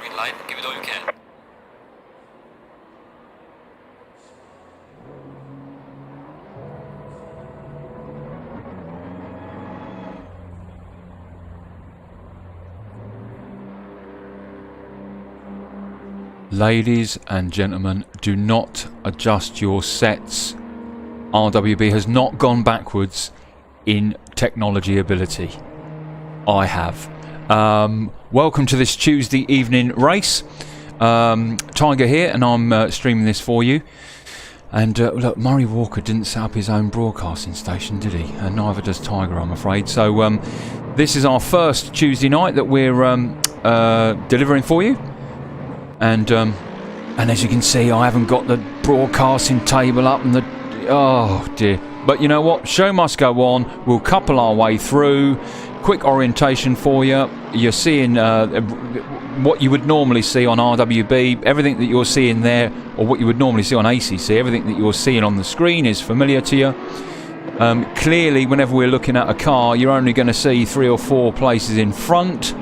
Green light, give it all you can. Ladies and gentlemen, do not adjust your sets. RWB has not gone backwards in technology ability. I have. Welcome to this Tuesday evening race. Tiger here, and I'm streaming this for you. And look, Murray Walker didn't set up his own broadcasting station, did he? And neither does Tiger, I'm afraid. So this is our first Tuesday night that we're delivering for you. And as you can see, I haven't got the broadcasting table up and the... Oh, dear. But you know what? Show must go on. We'll couple our way through. Quick orientation for you. You're seeing what you would normally see on RWB. Everything that you're seeing there, or what you would normally see on ACC, everything that you're seeing on the screen is familiar to you. Clearly, whenever we're looking at a car, you're only going to see 3 or 4 places in front.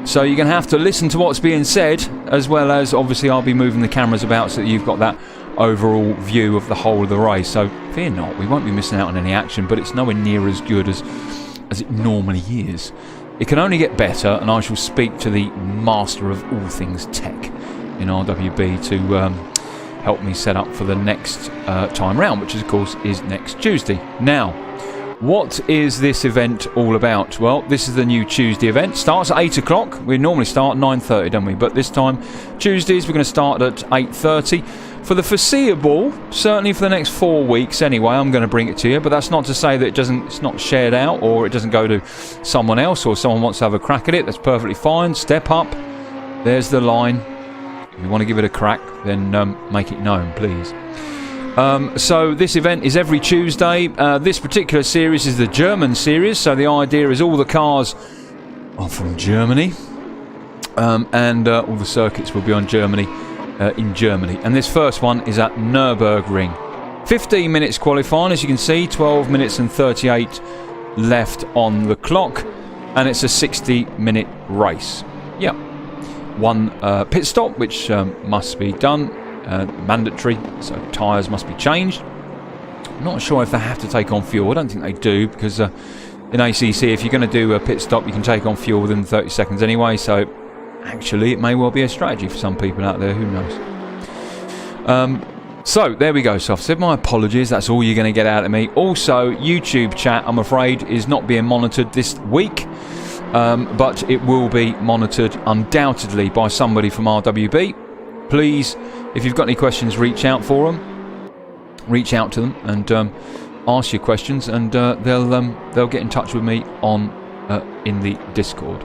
So you're going to have to listen to what's being said, as well as, obviously, I'll be moving the cameras about so that you've got that overall view of the whole of the race. So fear not, we won't be missing out on any action, but it's nowhere near as good as it normally is. It can only get better, and I shall speak to the master of all things tech in RWB to help me set up for the next time round, which of course is next Tuesday. Now, what is this event all about? Well, this is the new Tuesday event. Starts at 8 o'clock. We normally start at 9:30, don't we? But this time, Tuesdays, we're going to start at 8:30. For the foreseeable, certainly for the next 4 weeks anyway, I'm going to bring it to you. But that's not to say that it's not shared out, or it doesn't go to someone else, or someone wants to have a crack at it. That's perfectly fine. Step up. There's the line. If you want to give it a crack, then make it known, please. So this event is every Tuesday. This particular series is the German series, so the idea is all the cars are from Germany, and all the circuits will be on Germany in Germany. And this first one is at Nürburgring. 15 minutes qualifying, as you can see, 12 minutes and 38 left on the clock, and it's a 60-minute race. Yeah, one pit stop, which must be done. Mandatory, so tyres must be changed. I'm not sure if they have to take on fuel. I don't think they do, because in ACC, if you're going to do a pit stop, you can take on fuel within 30 seconds anyway. So actually, it may well be a strategy for some people out there. Who knows? So there we go. So I've said my apologies. That's all you're going to get out of me. Also, YouTube chat, I'm afraid, is not being monitored this week, but it will be monitored undoubtedly by somebody from RWB. Please, if you've got any questions, reach out for them. Reach out to them and ask your questions, and they'll get in touch with me on in the Discord.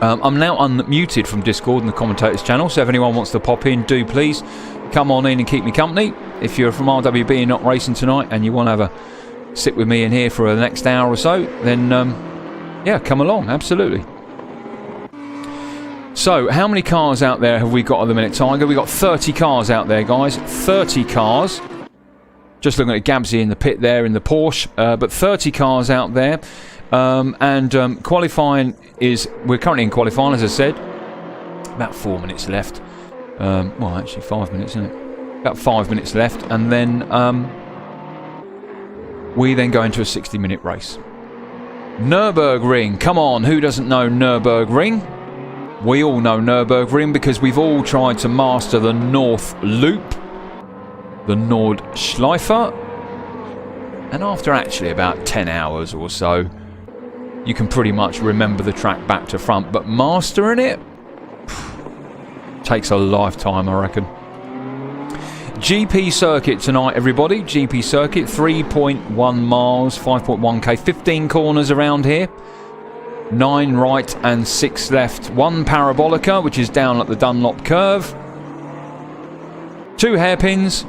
I'm now unmuted from Discord and the commentators channel, so if anyone wants to pop in, do please come on in and keep me company. If you're from RWB and not racing tonight and you want to have a sit with me in here for the next hour or so, then yeah, come along, absolutely. So, how many cars out there have we got at the minute, Tiger? We've got 30 cars out there, guys. 30 cars. Just looking at Gabsy in the pit there in the Porsche. But 30 cars out there. Qualifying is... We're currently in qualifying, as I said. About 4 minutes left. Well, actually 5 minutes, isn't it? About 5 minutes left. And then we then go into a 60-minute race. Nürburgring. Come on, who doesn't know Nürburgring? We all know Nürburgring because we've all tried to master the North Loop, the Nordschleife, and after actually about 10 hours or so, you can pretty much remember the track back to front, but mastering it takes a lifetime, I reckon. GP circuit tonight, everybody. GP circuit, 3.1 miles, 5.1k, 15 corners around here. 9 right and 6 left. 1 parabolica, which is down at the Dunlop curve. 2 hairpins.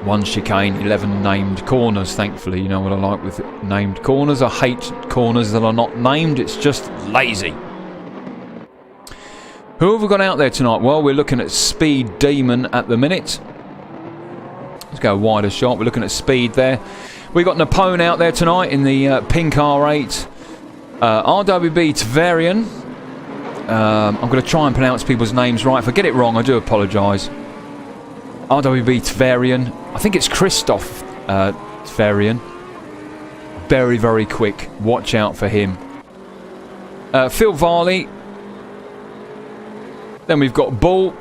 1 chicane, 11 named corners, thankfully. You know what I like with named corners. I hate corners that are not named. It's just lazy. Who have we got out there tonight? Well, we're looking at Speed Demon at the minute. Let's go a wider shot. We're looking at Speed there. We got Napone out there tonight in the pink R8. RWB Tverian. I'm going to try and pronounce people's names right. If I get it wrong, I do apologise. RWB Tverian. I think it's Christoph Tverian. Very, very quick. Watch out for him. Phil Varley. Then we've got Bull.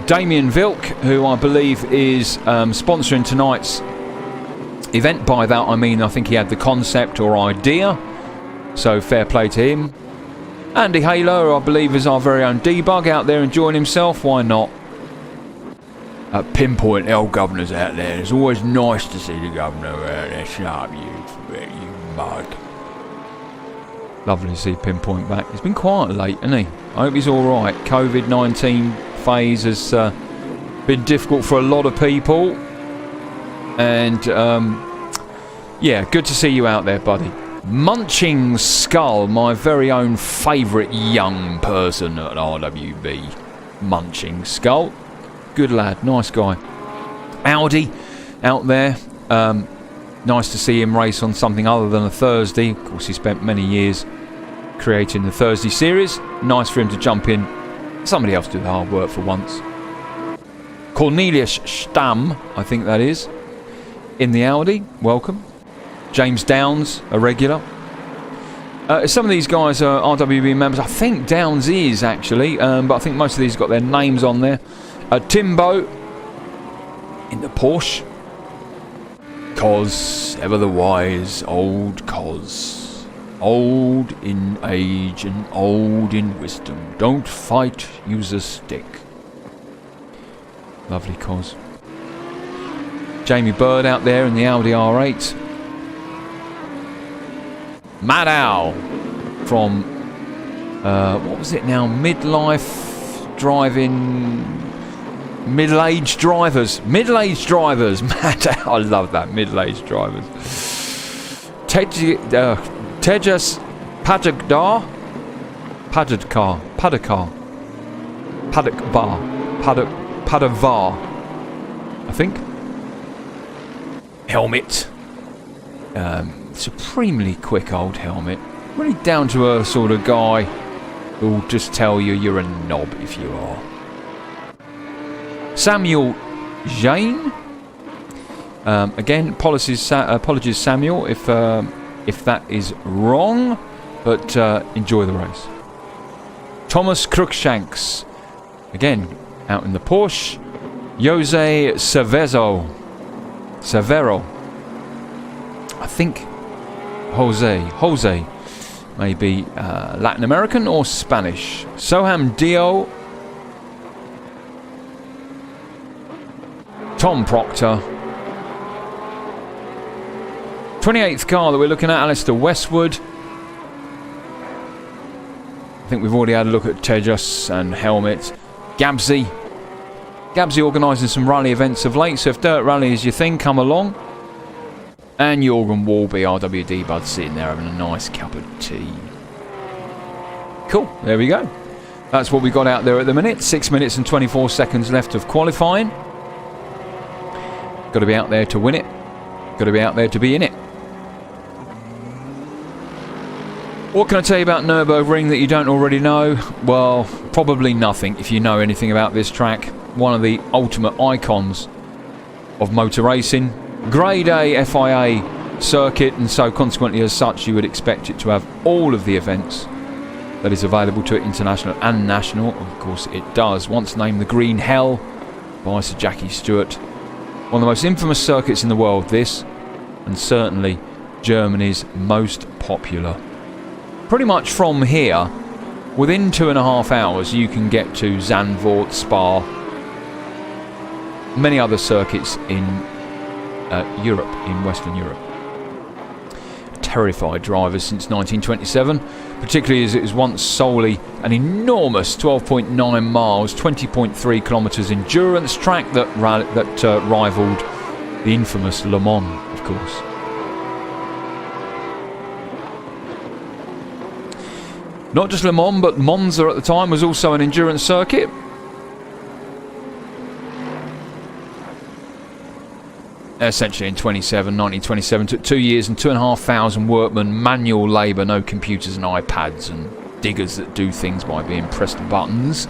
Damien Vilk, who I believe is sponsoring tonight's event. By that I mean I think he had the concept or idea, so fair play to him. Andy Halo, I believe, is our very own debug out there enjoying himself. Why not? Pinpoint L governors out there. It's always nice to see the governor out there. Shut up, you mug. Lovely to see Pinpoint back. He's been quiet late, hasn't he? I hope he's alright. COVID-19 phase has been difficult for a lot of people. And, yeah, good to see you out there, buddy. Munching Skull, my very own favourite young person at RWB. Munching Skull. Good lad, nice guy. Audi out there. Nice to see him race on something other than a Thursday. Of course, he spent many years creating the Thursday series. Nice for him to jump in. Somebody else do the hard work for once. Cornelius Stamm, I think that is, in the Audi. Welcome. James Downs, a regular. Some of these guys are RWB members. I think Downs is, actually. But I think most of these got their names on there. Timbo in the Porsche. Cos, ever the wise, old Cos. Old in age and old in wisdom. Don't fight, use a stick. Lovely Cos. Jamie Bird out there in the Audi R8. Mad Owl from, what was it now? Midlife driving... Middle-aged drivers. Middle-aged drivers. Mad Owl. I love that. Middle-aged drivers. Tejas Padagdar. Padavar. I think. Helmet. Supremely quick old helmet. Really down to earth sort of guy who'll just tell you you're a knob if you are. Samuel Jane. Again, apologies Samuel if that is wrong, but enjoy the race. Thomas Cruikshanks, again out in the Porsche. Jose Severo. I think Jose may be Latin American or Spanish. Soham Dio. Tom Proctor. 28th car that we're looking at, Alistair Westwood. I think we've already had a look at Tejas and Helmet. Gabsy organising some rally events of late, so if dirt rally is your thing, come along. And Jorgen Walby, RWD bud, sitting there having a nice cup of tea. Cool, there we go. That's what we got out there at the minute. 6 minutes and 24 seconds left of qualifying. Got to be out there to win it. Got to be out there to be in it. What can I tell you about Nürburgring that you don't already know? Well, probably nothing if you know anything about this track. One of the ultimate icons of motor racing. Grade A FIA circuit, and so consequently as such you would expect it to have all of the events that is available to it, international and national. Of course it does. Once named the Green Hell by Sir Jackie Stewart. One of the most infamous circuits in the world, this, and certainly Germany's most popular. Pretty much from here, within 2.5 hours, you can get to Zandvoort, Spa, many other circuits in Europe, in Western Europe. Terrified drivers since 1927, particularly as it was once solely an enormous 12.9 miles, 20.3 kilometres endurance track that rivaled the infamous Le Mans, of course. Not just Le Mans, but Monza at the time was also an endurance circuit. Essentially in 1927, took 2 years and 2,500 workmen, manual labour, no computers and iPads and diggers that do things by being pressed buttons.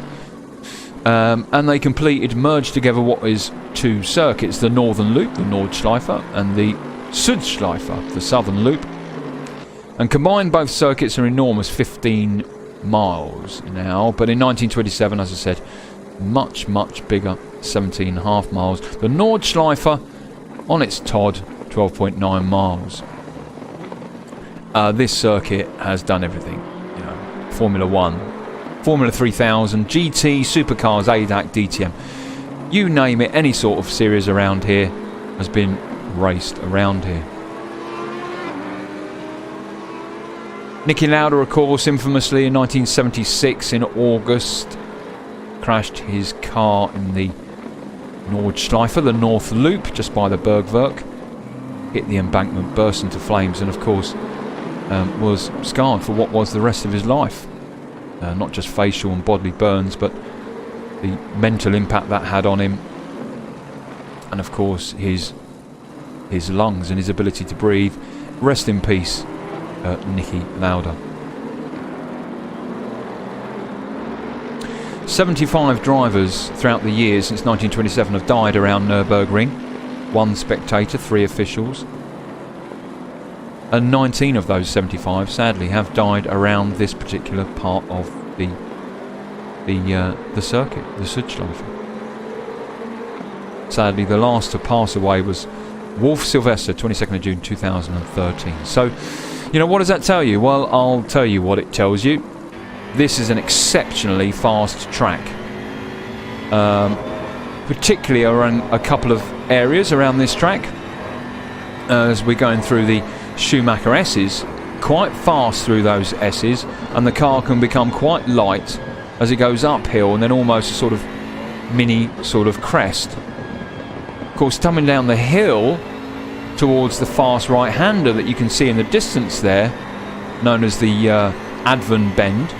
And they merged together what is two circuits, the Northern Loop, the Nordschleife, and the Südschleife, the Southern Loop. And combined, both circuits are enormous, 15 miles now. But in 1927, as I said, much, much bigger, 17.5 miles. The Nordschleife, on its Todd, 12.9 miles. This circuit has done everything. You know, Formula 1, Formula 3000, GT, Supercars, ADAC, DTM. You name it, any sort of series around here has been raced around here. Niki Lauda, of course, infamously in 1976 in August, crashed his car in the Nordschleife, the North Loop, just by the Bergwerk, hit the embankment, burst into flames, and of course was scarred for what was the rest of his life. Not just facial and bodily burns, but the mental impact that had on him, and of course his lungs and his ability to breathe. Rest in peace, Niki Lauda. 75 drivers throughout the years since 1927 have died around Nürburgring. 1 spectator, 3 officials. And 19 of those 75, sadly, have died around this particular part of the circuit, the Südschleife. Sadly, the last to pass away was Wolf Sylvester, 22nd of June 2013. So, you know, what does that tell you? Well, I'll tell you what it tells you. This is an exceptionally fast track. Particularly around a couple of areas around this track. As we're going through the Schumacher S's, quite fast through those S's, and the car can become quite light as it goes uphill, and then almost a sort of mini sort of crest. Of course, coming down the hill towards the fast right-hander that you can see in the distance there, known as the Adven Bend.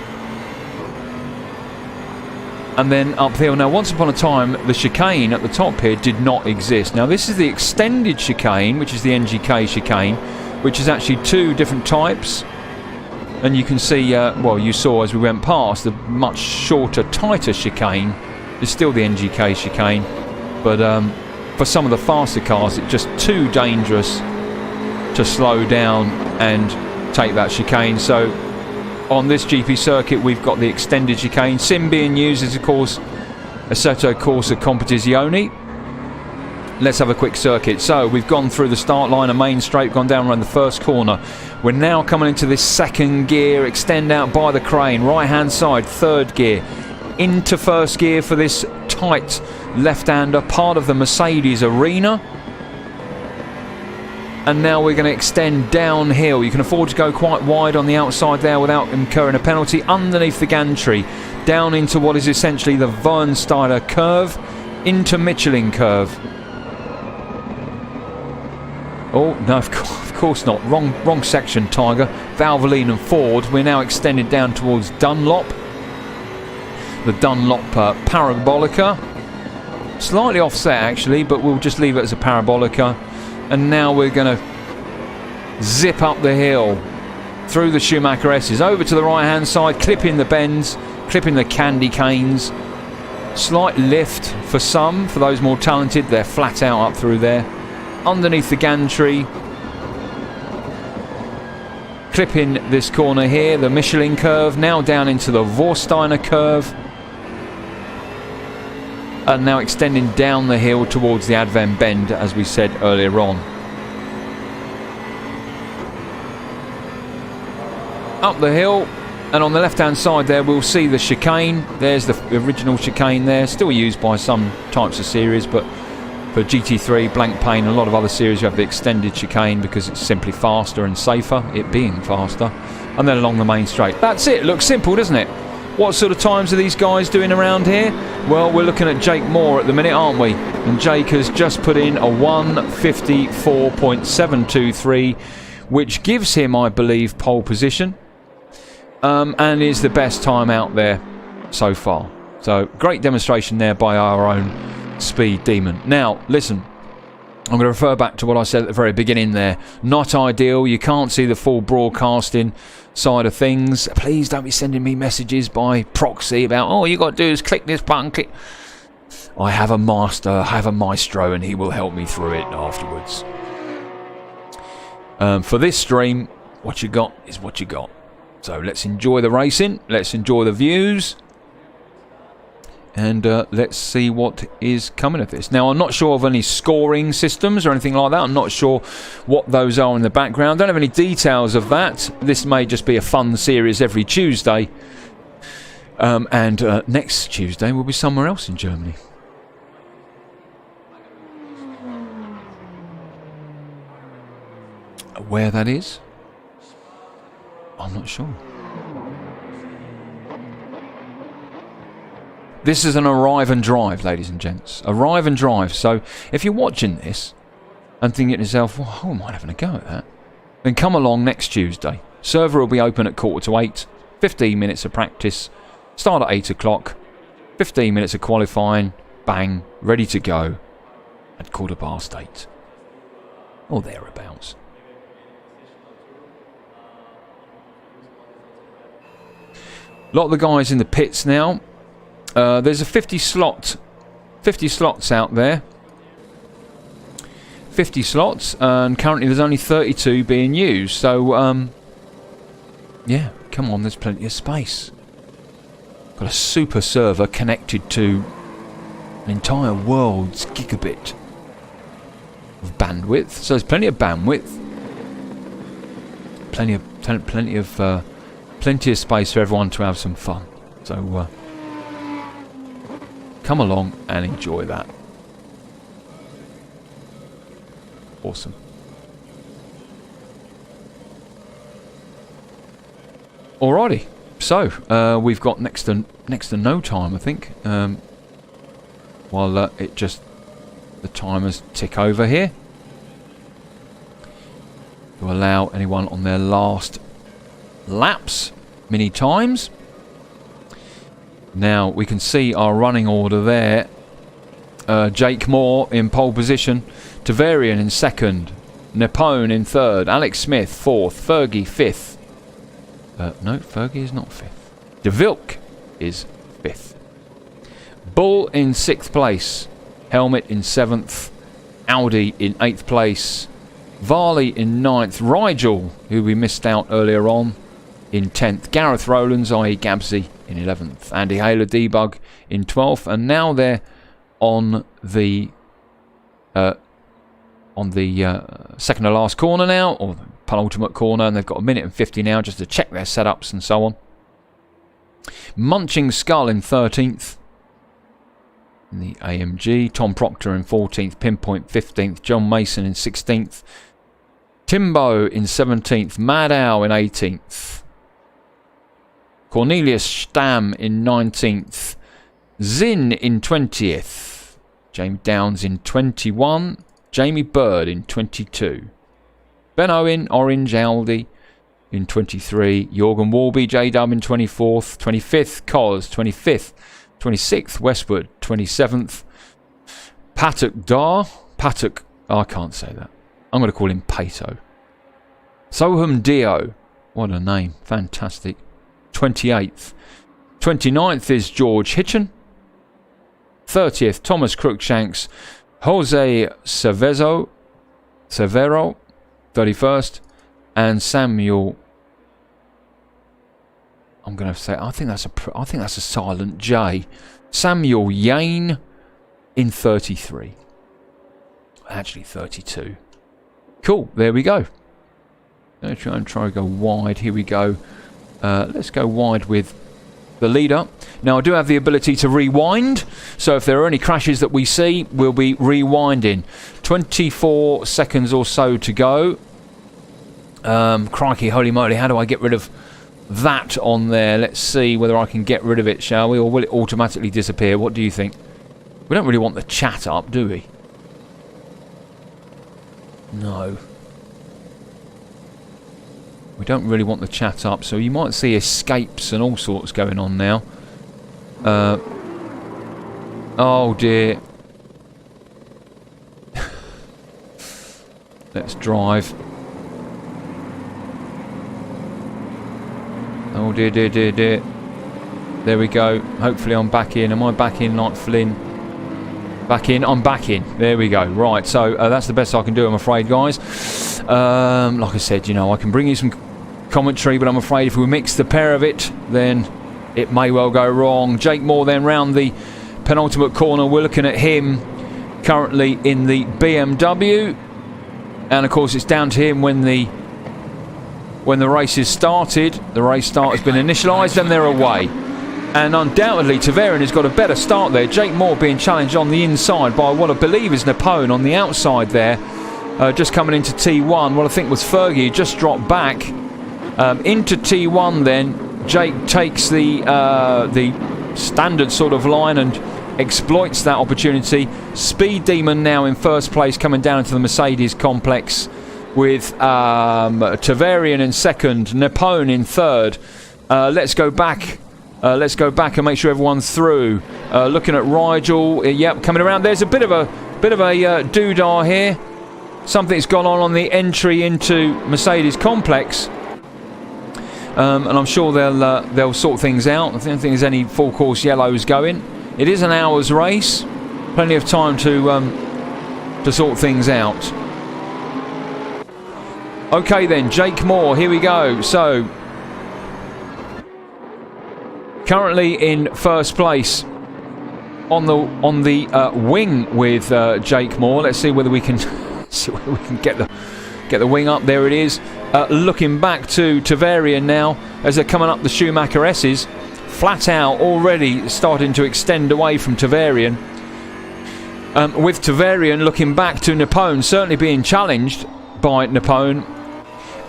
And then uphill. Now, once upon a time, the chicane at the top here did not exist. Now, this is the extended chicane, which is the NGK chicane, which is actually 2 different types. And you can see, well, you saw as we went past, the much shorter, tighter chicane is still the NGK chicane. But for some of the faster cars, it's just too dangerous to slow down and take that chicane. So on this GP circuit, we've got the extended chicane. Sim being used is, of course, Assetto Corsa Competizione. Let's have a quick circuit. So we've gone through the start line, a main straight, gone down around the first corner. We're now coming into this second gear, extend out by the crane, right hand side, third gear, into first gear for this tight left-hander, part of the Mercedes arena. And now we're going to extend downhill. You can afford to go quite wide on the outside there without incurring a penalty. Underneath the gantry, down into what is essentially the Wernsteiner curve, into Michelin curve. Oh, no, of course not. Wrong section, Tiger. Valvoline and Ford. We're now extended down towards Dunlop. The Dunlop Parabolica. Slightly offset, actually, but we'll just leave it as a Parabolica. And now we're going to zip up the hill through the Schumacher S's, over to the right-hand side, clipping the bends, clipping the candy canes. Slight lift for some, for those more talented. They're flat out up through there. Underneath the gantry, clipping this corner here, the Michelin curve, now down into the Vorsteiner curve, and now extending down the hill towards the Advent bend, as we said earlier on. Up the hill, and on the left hand side there we'll see the chicane. There's the original chicane there, still used by some types of series, but for GT3, Blank Pain, a lot of other series you have the extended chicane because it's simply faster and safer, it being faster. And then along the main straight. That's it. Looks simple, doesn't it? What sort of times are these guys doing around here? Well, we're looking at Jake Moore at the minute, aren't we? And Jake has just put in a 1:54.723, which gives him, I believe, pole position. And is the best time out there so far. So, great demonstration there by our own Speed Demon. Now, listen, I'm going to refer back to what I said at the very beginning there. Not ideal. You can't see the full broadcasting side of things. Please don't be sending me messages by proxy about, oh, you got to do is click this button, click. I have a master, I have a maestro, and he will help me through it afterwards. For this stream, what you got is what you got. So let's enjoy the racing. Let's enjoy the views. And let's see what is coming of this. Now, I'm not sure of any scoring systems or anything like that. I'm not sure what those are in the background. Don't have any details of that. This may just be a fun series every Tuesday. And next Tuesday we'll be somewhere else in Germany. Where that is, I'm not sure. This is an arrive and drive, ladies and gents. Arrive and drive. So if you're watching this and thinking to yourself, well, I might have a go at that, then come along next Tuesday. Server will be open at 7:45. 15 minutes of practice. Start at 8 o'clock. 15 minutes of qualifying. Bang. Ready to go at 8:15. Or thereabouts. A lot of the guys in the pits now. There's a 50 slots out there. 50 slots, and currently there's only 32 being used. So, yeah, come on, there's plenty of space. Got a super server connected to an entire world's gigabit of bandwidth. So there's plenty of bandwidth. Plenty of space for everyone to have some fun. So, come along and enjoy that. Awesome. Alrighty, so we've got next to no time, I think. While the timers tick over here to allow anyone on their last laps, mini times. Now we can see our running order there. Jake Moore in pole position, Tavarian in second, Nepone in third, Alex Smith fourth, Fergie fifth. No, Fergie is not fifth. De Vilk is fifth. Bull in sixth place, Helmet in seventh, Audi in eighth place, Varley in ninth, Rigel, who we missed out earlier on, in 10th, Gareth Rowlands, i.e. Gabsy, in 11th, Andy Haler Debug in 12th, and now they're on the second to last corner now, or the penultimate corner, and they've got 1:50 now just to check their setups and so on. Munching Skull in 13th in the AMG, Tom Proctor in 14th, Pinpoint 15th, John Mason in 16th, Timbo in 17th. Maddow in 18th. Cornelius Stamm in 19th. Zinn in 20th. Jamie Downs in 21. Jamie Bird in 22. Ben Owen, Orange Aldi in 23. Jorgen Warby, J-Dub in 24th. 25th, Cos, 25th. 26th, Westwood, 27th. Patek Dar. Patek, I can't say that. I'm going to call him Pato. Soham Dio. What a name. Fantastic. 28th. 29th is George Hitchen. 30th, Thomas Cruikshanks. Jose Severo. 31st. And Samuel. I'm going to say, I think that's a silent J. Samuel Yane in 33. Actually 32. Cool, there we go. Let's try to go wide. Here we go. Let's go wide with the leader. Now I do have the ability to rewind, so if there are any crashes that we see, we'll be rewinding. 24 seconds or so to go. Crikey, holy moly, how do I get rid of that on there? Let's see whether I can get rid of it, shall we? Or will it automatically disappear? What do you think? We don't really want the chat up, do we? No. We don't really want the chat up, so you might see escapes and all sorts going on now. Oh dear. Let's drive. Oh dear, dear, dear, dear. There we go. Hopefully I'm back in. Am I back in like Flynn? Back in. I'm back in. There we go. Right, so that's the best I can do, I'm afraid, guys. Like I said, you know, I can bring you some commentary, but I'm afraid if we mix the pair of it, then it may well go wrong. Jake Moore then round the penultimate corner. We're looking at him currently in the BMW. And, of course, it's down to him when the race is started. The race start has been initialised and they're away. And undoubtedly Tavarian has got a better start there. Jake Moore being challenged on the inside by what I believe is Napone on the outside there. Just coming into T1. What I think was Fergie just dropped back into T1 then. Jake takes the standard sort of line and exploits that opportunity. Speed Demon now in first place, coming down into the Mercedes complex with Tavarian in second, Napone in third. Let's go back. Let's go back and make sure everyone's through. Looking at Rigel, yep, coming around. There's a bit of a doodah here. Something's gone on the entry into Mercedes complex, and I'm sure they'll sort things out. I don't think there's any full course yellows going. It is an hour's race, plenty of time to sort things out. Okay then, Jake Moore, here we go. So currently in first place on the wing with Jake Moore. Let's see whether we can get the wing up. There it is. Looking back to Tavarian now as they're coming up the Schumacher S's. Flat out already starting to extend away from Tavarian. With Tavarian looking back to Napone, certainly being challenged by Napone.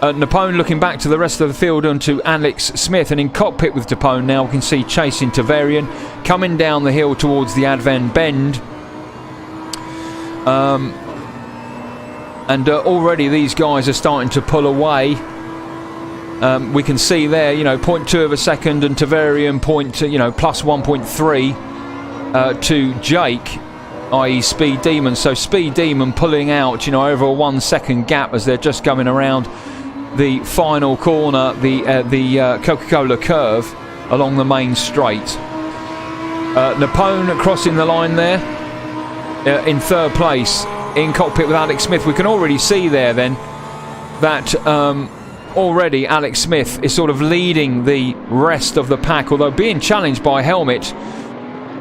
Napone looking back to the rest of the field and to Alex Smith, and in cockpit with Napone now we can see chasing Tavarian coming down the hill towards the Adven bend. And already these guys are starting to pull away. We can see there, you know, 0.2 of a second, and Tavarian plus 1.3 to Jake, i.e. Speed Demon. So Speed Demon pulling out, over a 1 second gap as they're just coming around the final corner, the Coca-Cola curve along the main straight. Napone crossing the line there in third place in cockpit with Alex Smith. We can already see there then that already Alex Smith is sort of leading the rest of the pack, although being challenged by Helmet.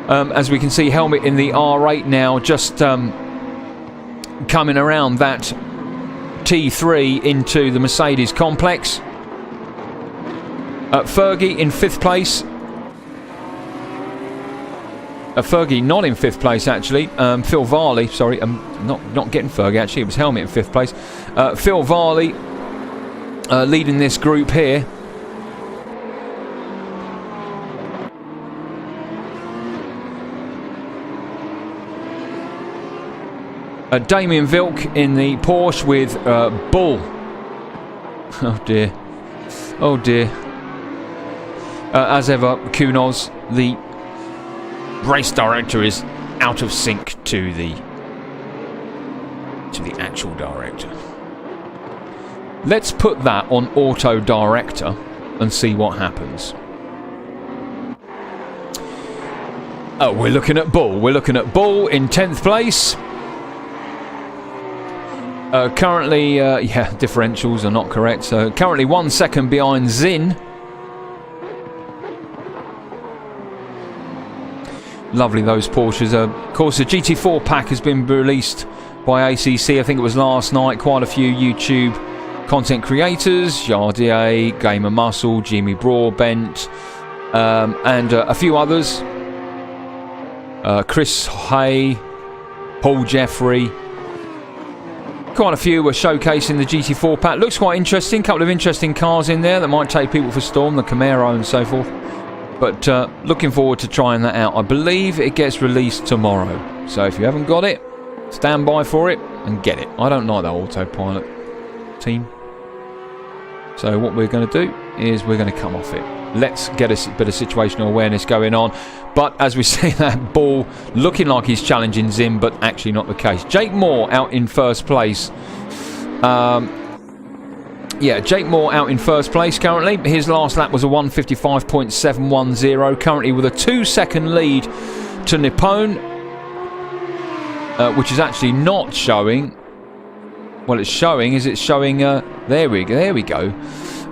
As we can see, Helmet in the R8 now, just coming around that T3 into the Mercedes complex. Fergie in 5th place. Fergie not in 5th place actually. Phil Varley, sorry, not getting Fergie actually. It was Helmet in 5th place. Phil Varley leading this group here. Damien Vilk in the Porsche with Bull. Oh dear. Oh dear. As ever, Kunos, the race director, is out of sync to the actual director. Let's put that on auto director and see what happens. Oh, we're looking at Bull. We're looking at Bull in 10th place. Currently, yeah, differentials are not correct. So currently 1 second behind Zin. Lovely, those Porsches. Of course, the GT4 pack has been released by ACC. I think it was last night. Quite a few YouTube content creators. Yardier, Gamer Muscle, Jimmy Broadbent, and a few others. Chris Hay, Paul Jeffrey. Quite a few were showcasing the GT4 pack. Looks quite interesting. Couple of interesting cars in there that might take people for storm. The Camaro and so forth. But looking forward to trying that out. I believe it gets released tomorrow. So if you haven't got it, stand by for it and get it. I don't like that autopilot team. So what we're going to do is we're going to come off it. Let's get a bit of situational awareness going on. But as we see that Bull looking like he's challenging Zim, but actually not the case. Jake Moore out in 1st place. Yeah, Jake Moore out in 1st place currently. His last lap was a 1:55.710. Currently with a 2-second lead to Nippon, which is actually not showing. Well, it's showing. There we go.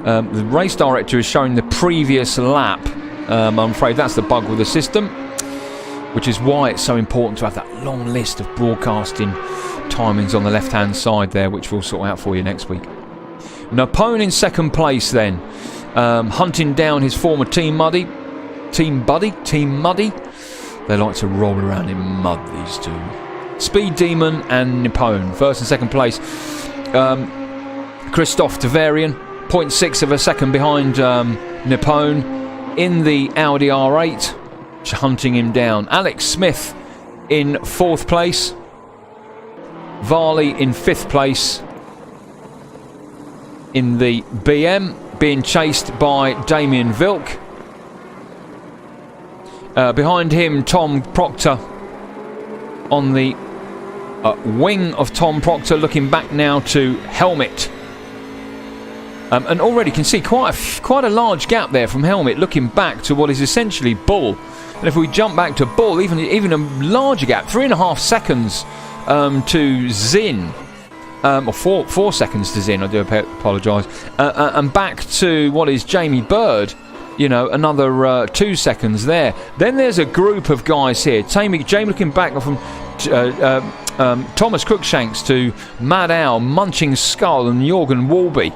The race director is showing the previous lap. I'm afraid that's the bug with the system, which is why it's so important to have that long list of broadcasting timings on the left-hand side there, which we'll sort out for you next week. Napone in 2nd place then, hunting down his former team buddy. They like to roll around in mud, these two. Speed Demon and Napone, 1st and 2nd place. Christophe Devarian, 0.6 of a second behind Napone in the Audi R8, hunting him down. Alex Smith in 4th place. Varley in 5th place in the BM, being chased by Damien Vilk. Behind him, Tom Proctor on the wing of Tom Proctor, looking back now to Helmet. And already can see quite a large gap there from Helmet, looking back to what is essentially Bull. And if we jump back to Bull, even a larger gap, 3.5 seconds to Zin. Or 4 seconds to Zin, I do apologise. And back to what is Jamie Bird, you know, another 2 seconds there. Then there's a group of guys here. Jamie looking back from Thomas Crookshanks to Mad Owl, Munching Skull and Jorgen Walby.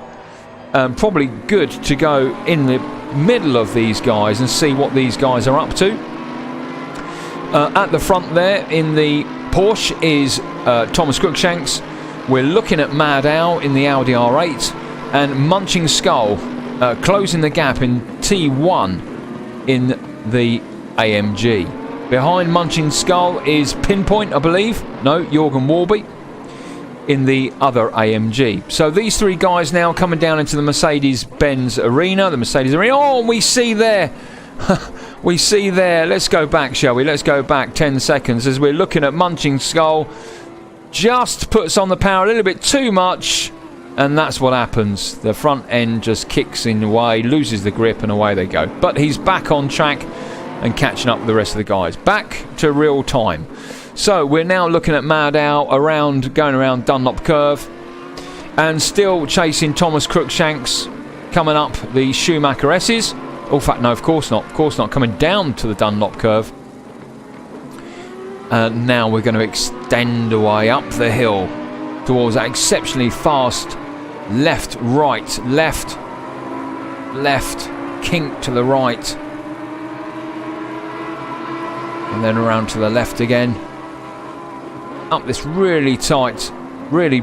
Probably good to go in the middle of these guys and see what these guys are up to. At the front there in the Porsche is Thomas Crookshanks. We're looking at Mad Owl in the Audi R8 and Munching Skull closing the gap in T1 in the AMG. Behind Munching Skull is Pinpoint, I believe. No, Jorgen Warby in the other AMG. So these three guys now coming down into the Mercedes-Benz arena. The Mercedes arena. Oh, and we see there. We see there. Let's go back, shall we? Let's go back 10 seconds as we're looking at Munching Skull. Just puts on the power a little bit too much, and that's what happens. The front end just kicks in the way, loses the grip, and away they go. But he's back on track and catching up with the rest of the guys. Back to real time. So we're now looking at Mad Owl going around Dunlop Curve, and still chasing Thomas Crookshanks coming up the Schumacher S's. Oh, in fact, no, of course not. Of course not. Coming down to the Dunlop Curve. Now we're going to extend away up the hill towards that exceptionally fast left, right, left, kink to the right. And then around to the left again. Up this really tight, really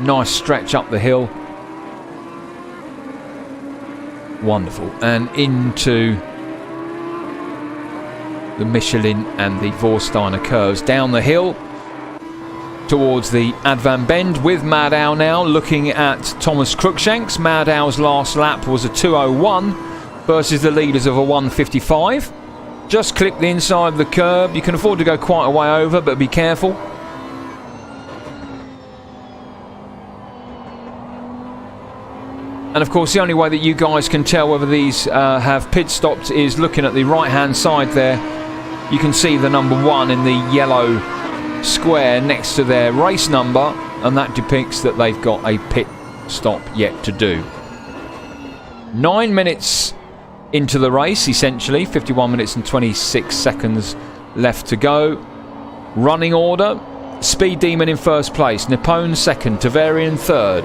nice stretch up the hill. Wonderful. And into the Michelin and the Vorsteiner curves. Down the hill towards the Advan Bend with Mad Owl now looking at Thomas Cruikshanks. Mad Owl's last lap was a 2:01 versus the leaders of a 1:55. Just clip the inside of the curb. You can afford to go quite a way over, but be careful. And of course the only way that you guys can tell whether these have pit stopped is looking at the right hand side there. You can see the number 1 in the yellow square next to their race number, and that depicts that they've got a pit stop yet to do. 9 minutes into the race, essentially 51 minutes and 26 seconds left to go. Running order: Speed Demon in first place, Nippon second, Tavarian third.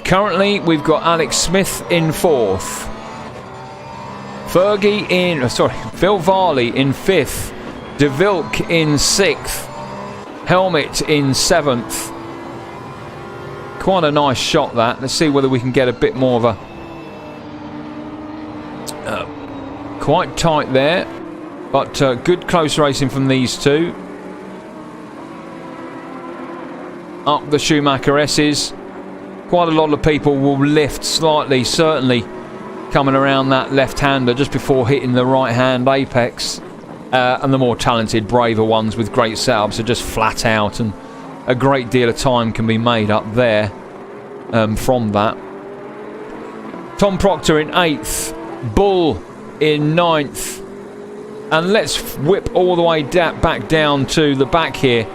Currently we've got Alex Smith in fourth, Phil Varley in fifth, De Vilk in sixth, Helmet in seventh. Quite a nice shot that. Let's see whether we can get a bit more of a quite tight there, but good close racing from these two. Up the Schumacher S's. Quite a lot of people will lift slightly, certainly coming around that left-hander just before hitting the right-hand apex. And the more talented, braver ones with great setups are just flat out, and a great deal of time can be made up there from that. Tom Proctor in 8th, Bull in 9th, and let's whip all the way back down to the back here.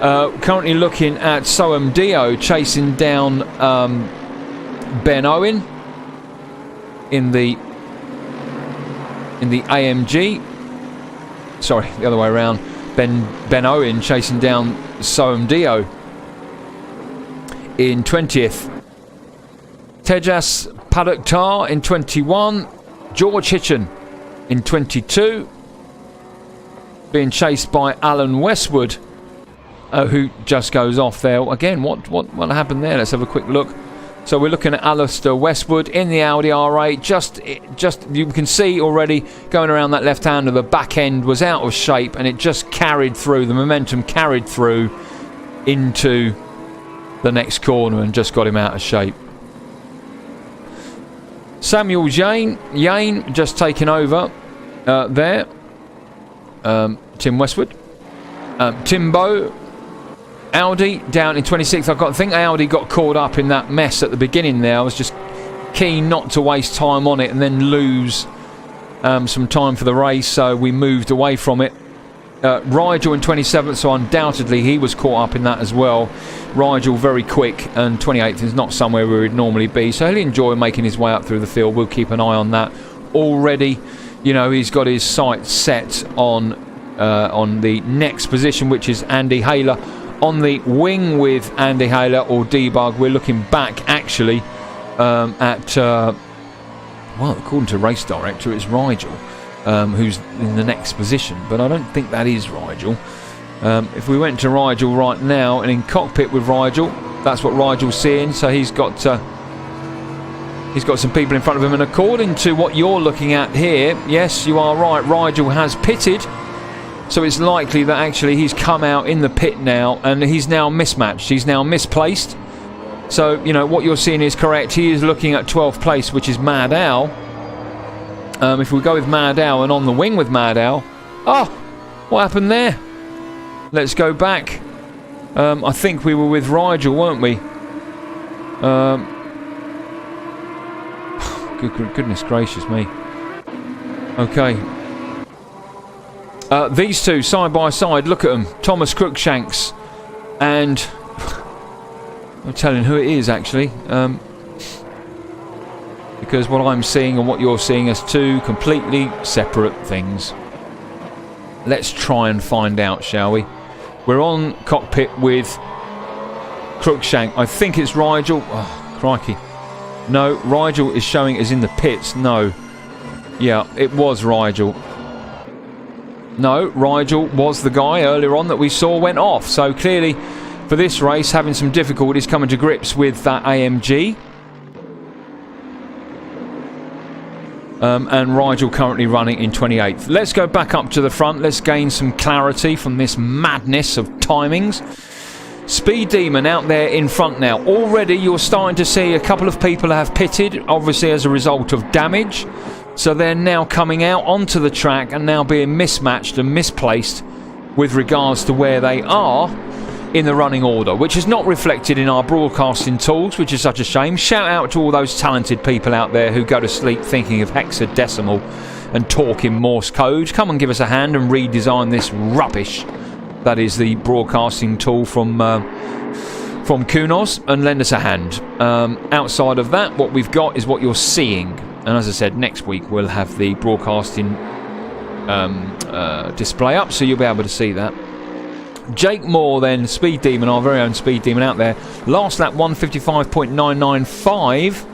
Currently looking at Soam Dio chasing down Ben Owen in the AMG. Sorry, the other way around. Ben Owen chasing down Soam Dio in 20th. Tejas Paduktar in 21. George Hitchen in 22. Being chased by Alan Westwood, who just goes off there. Again, what happened there? Let's have a quick look. So we're looking at Alistair Westwood in the Audi R8. Just you can see already going around that left hander, the back end was out of shape, and it just carried through. The momentum carried through into the next corner and just got him out of shape. Samuel Yane just taking over there. Tim Westwood. Timbo. Audi down in 26th. I think Audi got caught up in that mess at the beginning there. I was just keen not to waste time on it and then lose some time for the race, so we moved away from it. Rigel in 27th, so undoubtedly he was caught up in that as well. Rigel very quick, and 28th is not somewhere where he'd normally be, so he'll enjoy making his way up through the field. We'll keep an eye on that. Already, you know, he's got his sights set on the next position, which is Andy Haler. On the wing with Andy Haler or Debug, we're looking back actually at well, according to race director, it's Rigel who's in the next position, but I don't think that is Rigel. If we went to Rigel right now and in cockpit with Rigel, that's what Rigel's seeing. So he's got some people in front of him, and according to what you're looking at here, yes, you are right, Rigel has pitted. So it's likely that actually he's come out in the pit now, and he's now mismatched. He's now misplaced. So, you know, what you're seeing is correct. He is looking at 12th place, which is Mad Owl. If we go with Mad Owl and on the wing with Mad Owl... Oh! What happened there? Let's go back. I think we were with Rigel, weren't we? Goodness gracious me. Okay. These two side by side, look at them. Thomas Cruikshanks and I'm telling who it is actually, because what I'm seeing and what you're seeing is two completely separate things. Let's try and find out, shall we? We're on cockpit with Cruikshank. I think it's Rigel. Oh, crikey. No, Rigel is showing us in the pits. No. Yeah, it was Rigel. No, Rigel was the guy earlier on that we saw went off. So clearly, for this race, having some difficulties coming to grips with that AMG. And Rigel currently running in 28th. Let's go back up to the front. Let's gain some clarity from this madness of timings. Speed Demon out there in front now. Already you're starting to see a couple of people have pitted, obviously as a result of damage. So they're now coming out onto the track and now being mismatched and misplaced with regards to where they are in the running order, which is not reflected in our broadcasting tools, which is such a shame. Shout out to all those talented people out there who go to sleep thinking of hexadecimal and talk in Morse code. Come and give us a hand and redesign this rubbish that is the broadcasting tool from Kunos, and lend us a hand. Outside of that, what we've got is what you're seeing, and as I said, next week we'll have the broadcasting display up, so you'll be able to see that. Jake Moore then, Speed Demon, our very own Speed Demon out there. Last lap 155.995.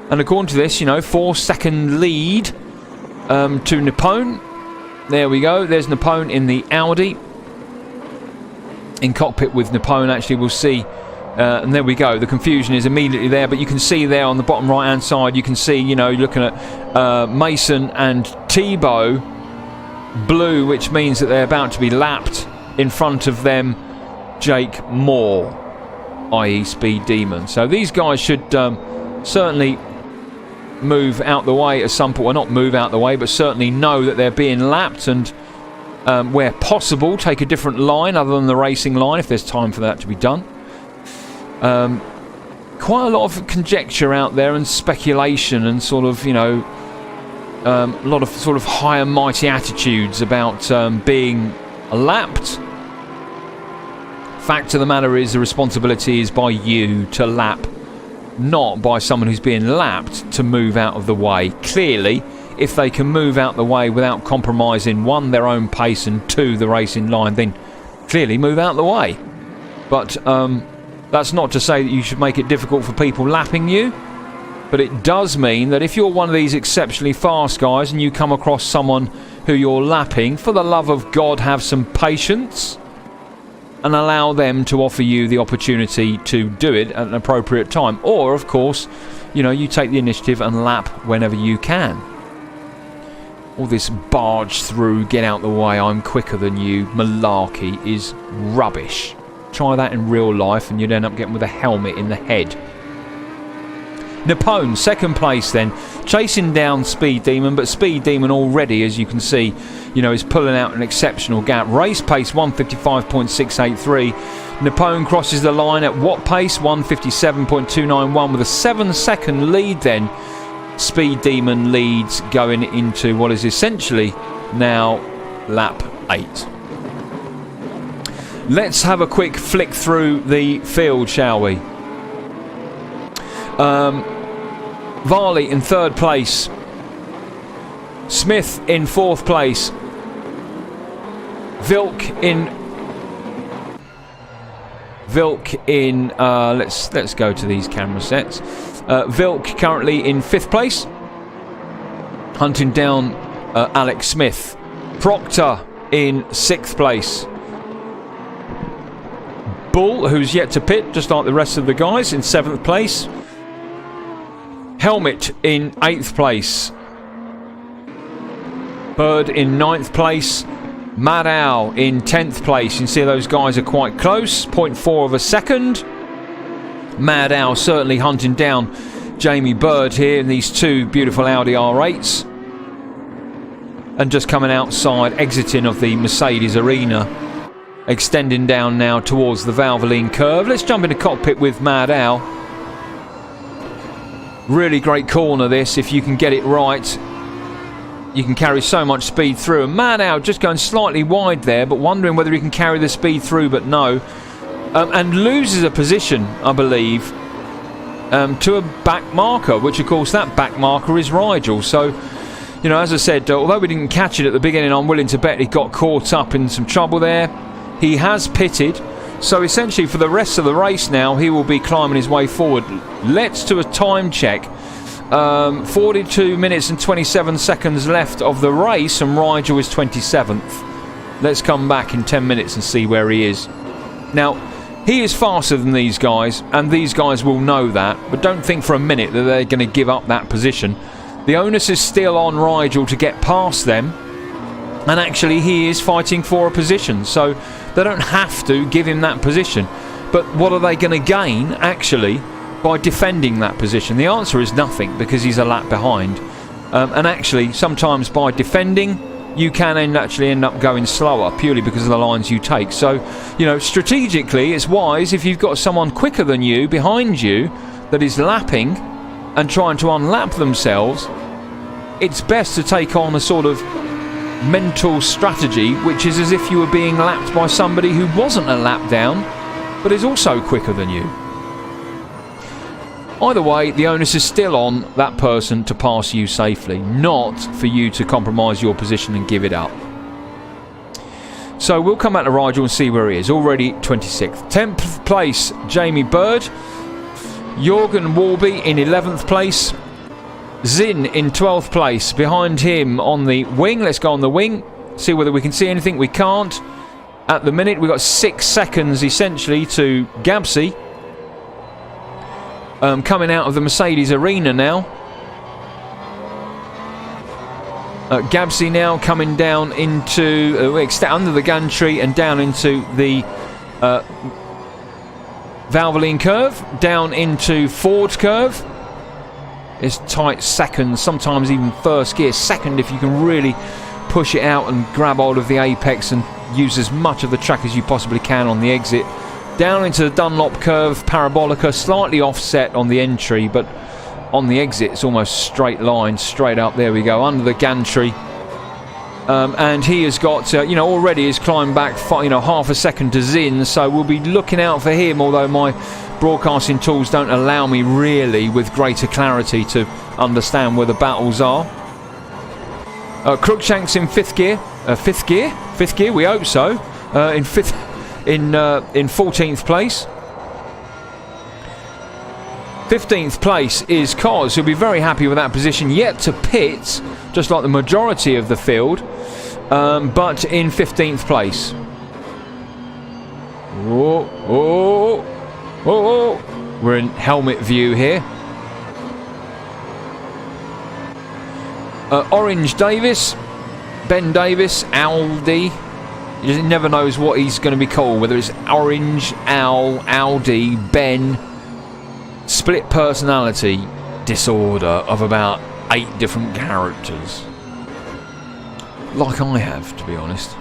And according to this, 4-second lead to Nippone. There we go. There's Nippone in the Audi. In cockpit with Nippone, actually, we'll see. And there we go. The confusion is immediately there. But you can see there on the bottom right-hand side, you can see, you're looking at Mason and Tebow blue, which means that they're about to be lapped. In front of them, Jake Moore, i.e. Speed Demon. So these guys should certainly move out the way at some point. Well, not move out the way, but certainly know that they're being lapped and where possible, take a different line other than the racing line if there's time for that to be done. Quite a lot of conjecture out there and speculation and sort of, a lot of sort of high and mighty attitudes about being lapped. Fact of the matter is, the responsibility is by you to lap, not by someone who's being lapped to move out of the way. Clearly, if they can move out the way without compromising, one, their own pace, and two, the racing line, then clearly move out the way. But that's not to say that you should make it difficult for people lapping you. But it does mean that if you're one of these exceptionally fast guys and you come across someone who you're lapping, for the love of God, have some patience and allow them to offer you the opportunity to do it at an appropriate time. Or, of course, you take the initiative and lap whenever you can. All this barge through, get out the way, I'm quicker than you, malarkey is rubbish. Try that in real life and you'd end up getting with a helmet in the head. Nippone, second place then, chasing down Speed Demon, but Speed Demon already, as you can see, is pulling out an exceptional gap. Race pace 155.683. Nippone crosses the line at what pace? 157.291 with a 7-second lead then. Speed Demon leads going into what is essentially now lap 8. Let's have a quick flick through the field, shall we? Varley in third place. Smith in fourth place. Vilk in let's go to these camera sets. Vilk currently in fifth place, hunting down Alex Smith. Proctor in sixth place. Bull, who's yet to pit, just like the rest of the guys, in seventh place. Helmet in 8th place. Bird in 9th place. Maddow in 10th place. You can see those guys are quite close. 0.4 of a second. Maddow certainly hunting down Jamie Bird here in these two beautiful Audi R8s. And just coming outside, exiting of the Mercedes arena. Extending down now towards the Valvoline curve. Let's jump into cockpit with Maddow. Really great corner this, if you can get it right. You can carry so much speed through. And Maddow just going slightly wide there, but wondering whether he can carry the speed through, but no. And loses a position, I believe, to a back marker, which of course that back marker is Rigel. So, as I said, although we didn't catch it at the beginning, I'm willing to bet he got caught up in some trouble there. He has pitted. So essentially for the rest of the race now, he will be climbing his way forward. Let's do a time check 42 minutes and 27 seconds left of the race, and Rigel is 27th. Let's come back in 10 minutes and see where he is. Now, he is faster than these guys, and these guys will know that, but don't think for a minute that they're going to give up that position. The onus is still on Rigel to get past them, and actually he is fighting for a position, so they don't have to give him that position. But what are they going to gain, actually, by defending that position? The answer is nothing, because he's a lap behind. And actually, sometimes by defending, you can actually end up going slower, purely because of the lines you take. So, you know, strategically, it's wise if you've got someone quicker than you behind you that is lapping and trying to unlap themselves, it's best to take on a sort of mental strategy, which is as if you were being lapped by somebody who wasn't a lap down, but is also quicker than you. Either way, the onus is still on that person to pass you safely, not for you to compromise your position and give it up. So we'll come back to Rigel and see where he is. Already 26th. 10th place, Jamie Bird. Jorgen Warby in 11th place. Zinn in 12th place. Behind him on the wing. Let's go on the wing. See whether we can see anything. We can't. At the minute, we've got 6 seconds essentially to Gabsy. Coming out of the Mercedes arena now. Gabsy now coming down into under the gantry and down into the Valvoline curve, down into Ford curve. It's tight seconds, sometimes even first gear. Second if you can really push it out and grab hold of the apex and use as much of the track as you possibly can on the exit. Down into the Dunlop curve, Parabolica, slightly offset on the entry, but on the exit it's almost straight line, straight up. There we go, under the gantry. And he has got, already has climbed back, half a second to Zinn, so we'll be looking out for him, although my broadcasting tools don't allow me really with greater clarity to understand where the battles are. Cruikshank's in 5th gear. 5th gear, we hope so. In 14th place. 15th place is Cos, who'll be very happy with that position, yet to pit, just like the majority of the field, but in 15th place. We're in helmet view here. Orange Davis, Ben Davis, Aldi. He just never knows what he's going to be called, whether it's Orange, Al, Aldi, Ben. Split personality disorder of about 8 different characters. Like I have, to be honest.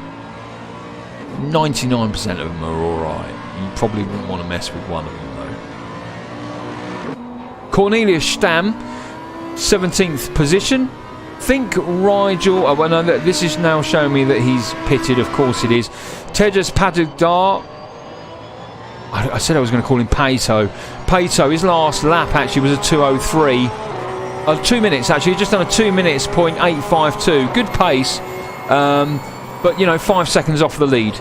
99% of them are alright. You probably wouldn't want to mess with one of them, though. Cornelius Stamm, 17th position. Think Rigel. Oh, well, no, this is now showing me that he's pitted. Of course it is. Tejas Padukdar. I said I was going to call him Pato. Pato, his last lap actually was a 2:03. 2 minutes actually, just done a 2 minutes .852. Good pace, but 5 seconds off the lead.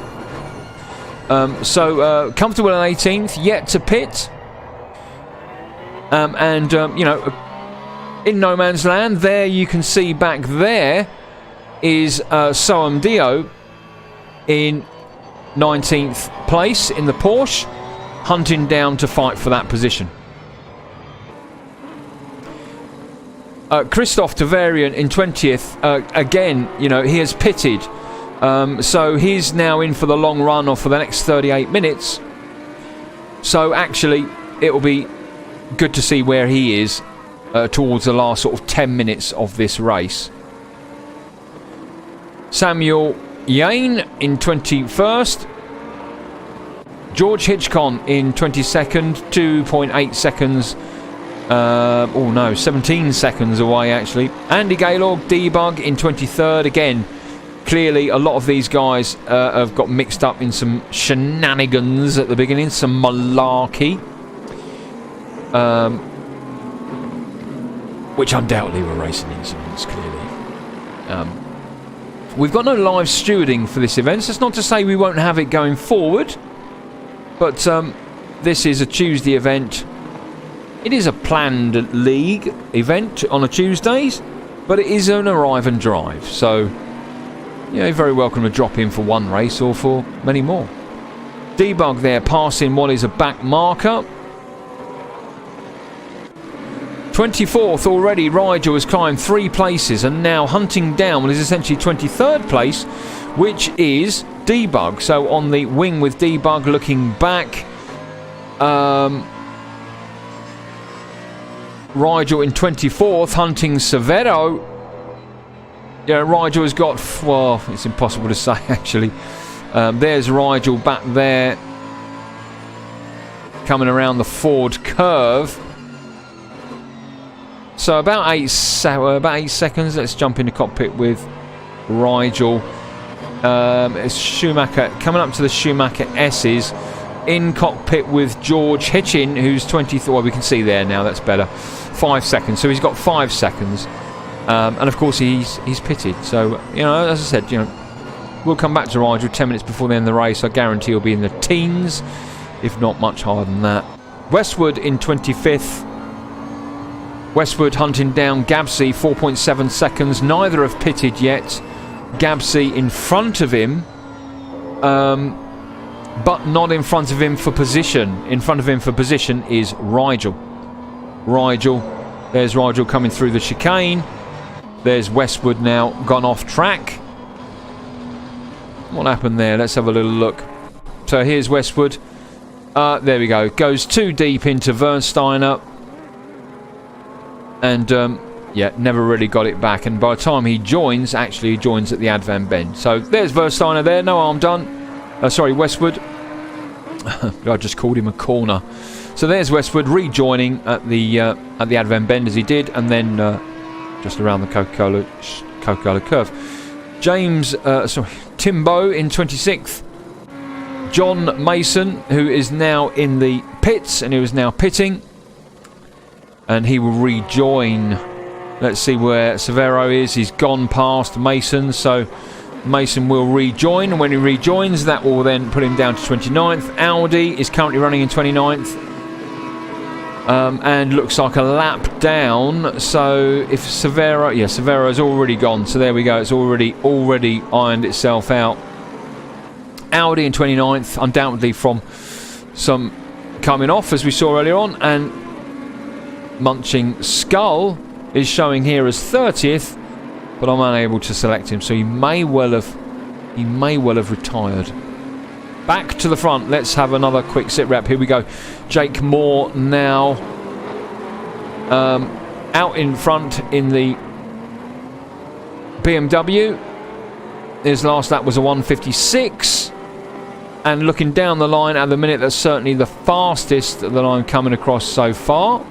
So comfortable in 18th, yet to pit. In no man's land, there you can see back there is Soam Dio in 19th place in the Porsche, hunting down to fight for that position. Christoph Tavarian in 20th, again, he has pitted, so he's now in for the long run or for the next 38 minutes. So actually, it will be good to see where he is towards the last sort of 10 minutes of this race. Samuel Yane in 21st. George Hitchcon in 22nd, 2.8 seconds. 17 seconds away actually. Andy Gaylord, Debug in 23rd. Again, clearly a lot of these guys have got mixed up in some shenanigans at the beginning, some malarkey. Which undoubtedly were racing incidents, clearly. We've got no live stewarding for this event, so it's not to say we won't have it going forward. But this is a Tuesday event It is a planned league event on a Tuesdays, but it is an arrive and drive. So, you know, you're very welcome to drop in for one race or for many more. Debug there, passing what is a back marker. 24th already, Rigel has climbed 3 places and now hunting down what is essentially 23rd place, which is Debug. So on the wing with Debug, looking back, Rigel in 24th, hunting Severo. Yeah, Rigel has got, well, it's impossible to say actually. There's Rigel back there, coming around the Ford curve. So about 8 seconds. Let's jump into cockpit with Rigel. It's Schumacher coming up to the Schumacher S's. In cockpit with George Hitchin, who's 23. Well, we can see there now. That's better. 5 seconds. So he's got 5 seconds. And of course he's pitted. So, you know, as I said, you know, we'll come back to Rigel 10 minutes before the end of the race. I guarantee he'll be in the teens, if not much higher than that. Westwood in 25th. Westwood hunting down Gabsy, 4.7 seconds. Neither have pitted yet. Gabsy in front of him, but not in front of him for position. In front of him for position is Rigel. There's Rigel coming through the chicane. There's Westwood now gone off track. What happened there? Let's have a little look. So here's Westwood. There we go. Goes too deep into Versteiner. And, yeah, never really got it back. And by the time he joins, actually he joins at the Advan Bend. So there's Versteiner there. No harm done. Sorry, Westwood. I just called him a corner. So there's Westwood rejoining at the Advan Bend as he did. And then just around the Coca-Cola curve. Timbo in 26th. John Mason, who is now in the pits and who is now pitting. And he will rejoin. Let's see where Severo is. He's gone past Mason, so Mason will rejoin. And when he rejoins, that will then put him down to 29th. Audi is currently running in 29th. And looks like a lap down. So if Severo... Yeah, Severo's already gone. So there we go. It's already ironed itself out. Audi in 29th, undoubtedly from some coming off, as we saw earlier on. And Munching Skull is showing here as 30th, but I'm unable to select him, so he may well have retired. Back to the front. Let's have another quick sit rep. Here we go. Jake Moore now out in front in the BMW. His last lap was a 1:56, and looking down the line at the minute, that's certainly the fastest that I'm coming across so far.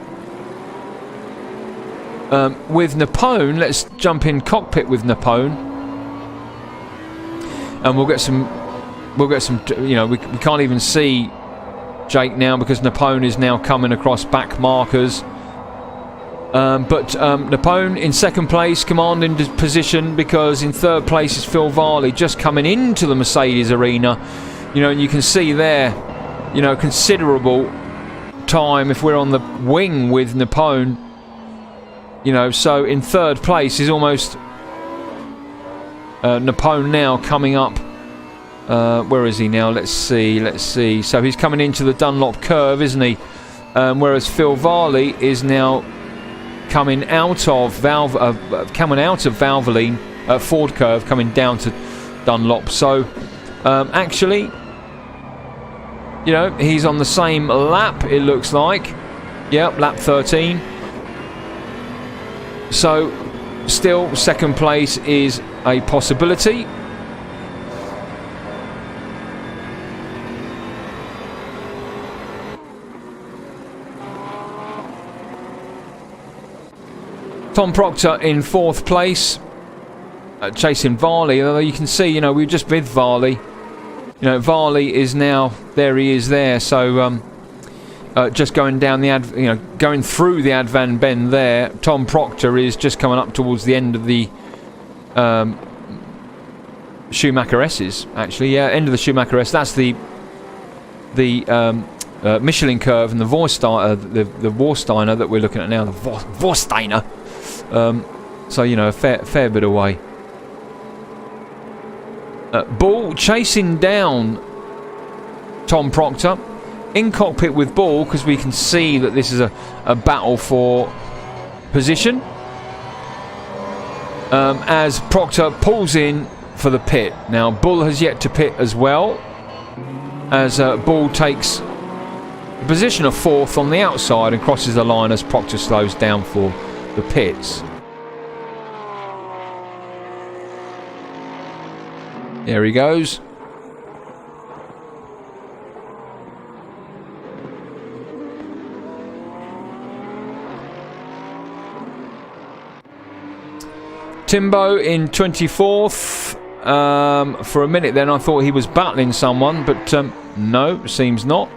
With Napone, let's jump in cockpit with Napone, and we'll get some. You know, we can't even see Jake now because Napone is now coming across back markers. But Napone in second place, commanding position, because in third place is Phil Varley, just coming into the Mercedes arena. You know, and you can see there, you know, considerable time if we're on the wing with Napone. You know, so in third place is almost Napone now coming up. Where is he now? Let's see. So he's coming into the Dunlop curve, isn't he? Whereas Phil Varley is now coming out of Valvoline Ford curve, coming down to Dunlop. So actually, you know, he's on the same lap. It looks like, yep, lap 13. So, still, second place is a possibility. Tom Proctor in fourth place, chasing Varley. Although you can see, you know, we were just with Varley. You know, Varley is now there. He is there. So. Just going down the going through the Advan Bend there. Tom Proctor is just coming up towards the end of the Schumacher S's. Actually, yeah, end of the Schumacher S. That's the Michelin curve and the Warsteiner that we're looking at now, the Warsteiner. So, you know, a fair bit away. Bull chasing down Tom Proctor in cockpit with Bull, because we can see that this is a battle for position. As Proctor pulls in for the pit. Now, Bull has yet to pit as well, as Bull takes the position of 4th on the outside and crosses the line as Proctor slows down for the pits. There he goes. Timbo in 24th. For a minute then I thought he was battling someone, but no, seems not.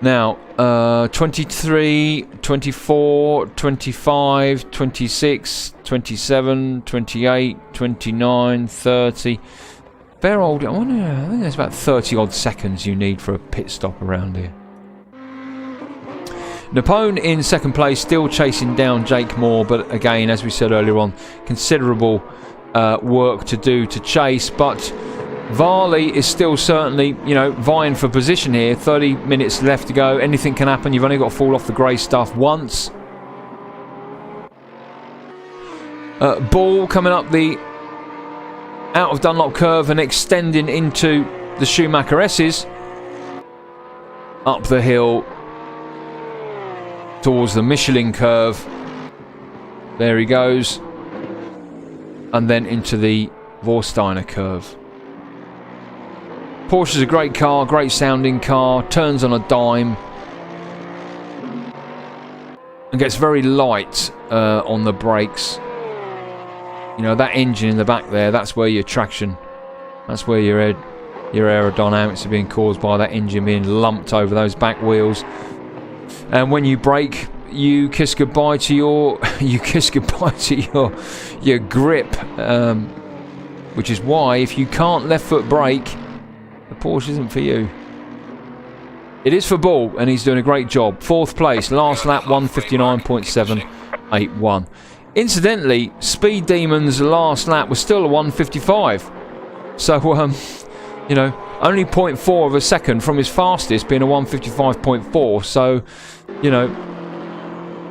Now, 23, 24, 25, 26, 27, 28, 29, 30. Fair old... I think there's about 30 odd seconds you need for a pit stop around here. Napone in second place, still chasing down Jake Moore, but again, as we said earlier on, considerable work to do to chase, but Varley is still certainly, you know, vying for position here. 30 minutes left to go. Anything can happen. You've only got to fall off the grey stuff once. Ball coming up the out of Dunlop curve and extending into the Schumacher S's. Up the hill towards the Michelin curve. There he goes. And then into the Warsteiner curve. Porsche's a great car, great sounding car, turns on a dime and gets very light on the brakes. You know, that engine in the back there, that's where your traction, that's where your aerodynamics are being caused by that engine being lumped over those back wheels. And when you brake, you kiss goodbye to your your grip, which is why if you can't left foot brake, the Porsche isn't for you. It is for Bull, and he's doing a great job. 4th place, last lap 1:59.781. Incidentally, Speed Demon's last lap was still a 1:55. So, you know, only 0.4 of a second from his fastest being a 1:55.4. So, you know,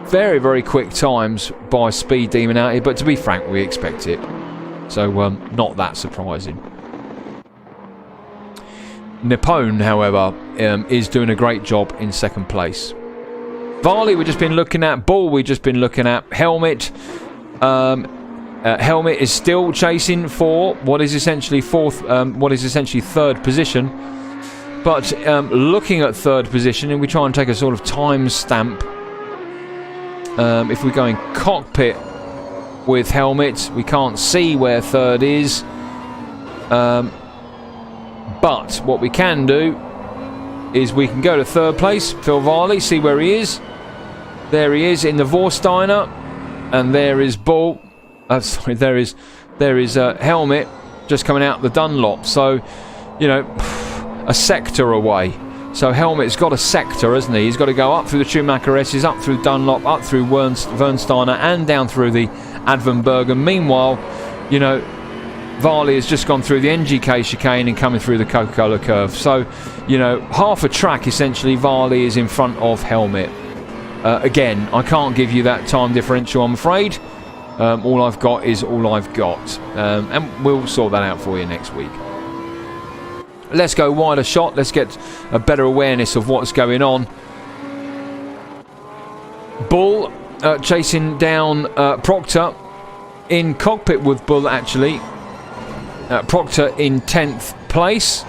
very, very quick times by Speed Demon out here. But to be frank, we expect it. So, not that surprising. Napone, however, is doing a great job in second place. Varley we've just been looking at. Bull we've just been looking at. Helmet. Helmet is still chasing for what is essentially third position. But looking at third position, and we try and take a sort of time stamp. If we go in cockpit with Helmet, we can't see where third is. But what we can do is we can go to third place, Phil Varley, see where he is. There he is in the Warsteiner, and there is Bull. Sorry, there is Helmet just coming out the Dunlop. So, you know, a sector away. So Helmet's got a sector, hasn't he? He's got to go up through the Schumacher S's, up through Dunlop, up through Wernsteiner, and down through the Advenbergen. Meanwhile, you know, Varley has just gone through the NGK chicane and coming through the Coca-Cola curve. So, you know, half a track essentially, Varley is in front of Helmet. Again, I can't give you that time differential, I'm afraid. All I've got is all I've got. And we'll sort that out for you next week. Let's go wider shot. Let's get a better awareness of what's going on. Bull chasing down Proctor in cockpit with Bull, actually. Proctor in 10th place.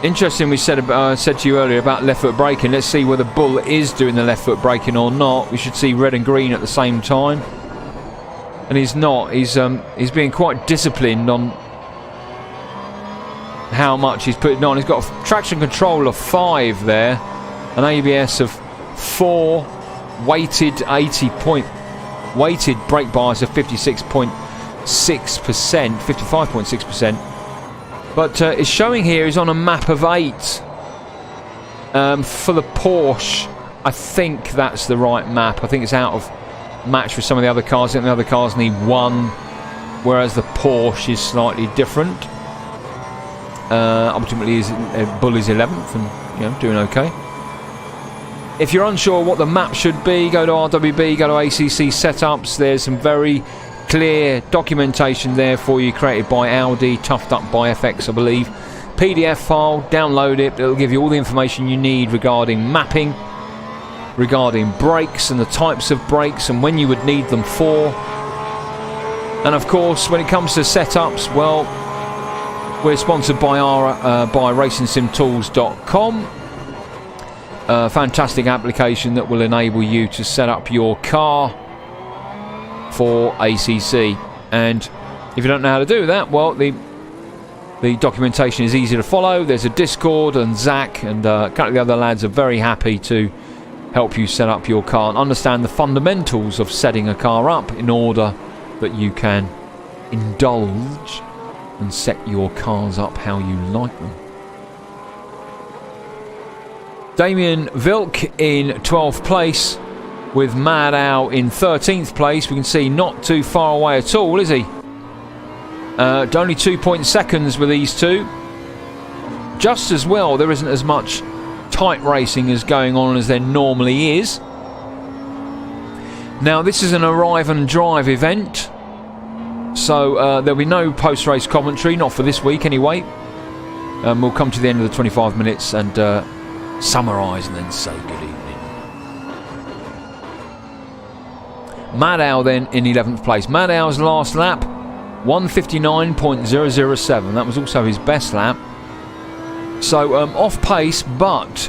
Interesting, we said to you earlier about left foot braking. Let's see whether Bull is doing the left foot braking or not. We should see red and green at the same time. And he's not. He's being quite disciplined on how much he's putting on. He's got a traction control of 5 there. An ABS of 4. Weighted 80 point. weighted brake bars of 56.6%, 55.6%. But it's showing here is on a map of 8 for the Porsche. I think that's the right map. I think it's out of match with some of the other cars. I think the other cars need 1, whereas the Porsche is slightly different. Ultimately, Bull is 11th and doing okay. If you're unsure what the map should be, go to RWB, go to ACC setups. There's some very clear documentation there for you, created by Audi, toughed up by FX, I believe. PDF file, download it. It'll give you all the information you need regarding mapping, regarding brakes and the types of brakes and when you would need them for. And of course, when it comes to setups, well, we're sponsored by racingsimtools.com. A fantastic application that will enable you to set up your car for ACC. And if you don't know how to do that, well, the documentation is easy to follow. There's a Discord, and Zach and a couple of the other lads are very happy to help you set up your car and understand the fundamentals of setting a car up in order that you can indulge and set your cars up how you like them. Damien Vilk in 12th place with Mad Al in 13th place. We can see not too far away at all, is he? Only 2 seconds with these two. Just as well, there isn't as much tight racing as going on as there normally is. Now, this is an arrive and drive event, so there'll be no post-race commentary, not for this week anyway. We'll come to the end of the 25 minutes and summarise and then say good evening. Mad Al then in 11th place. Mad Al's last lap, 1:59.007. That was also his best lap. So off pace, but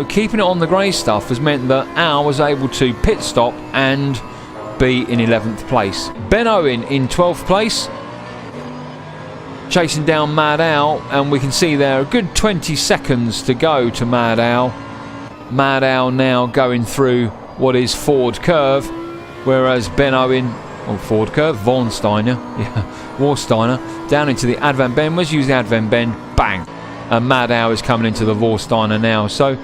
keeping it on the grey stuff has meant that Al was able to pit stop and be in 11th place. Ben Owen in 12th place, chasing down Mad Al, and we can see there a good 20 seconds to go to Mad Al. Mad Al now going through what is Ford Curve, whereas Ben Owen, or Ford Curve, Warsteiner, down into the Advent Bend. Was using the Advent Bend, bang, and Mad Al is coming into the Warsteiner now. So,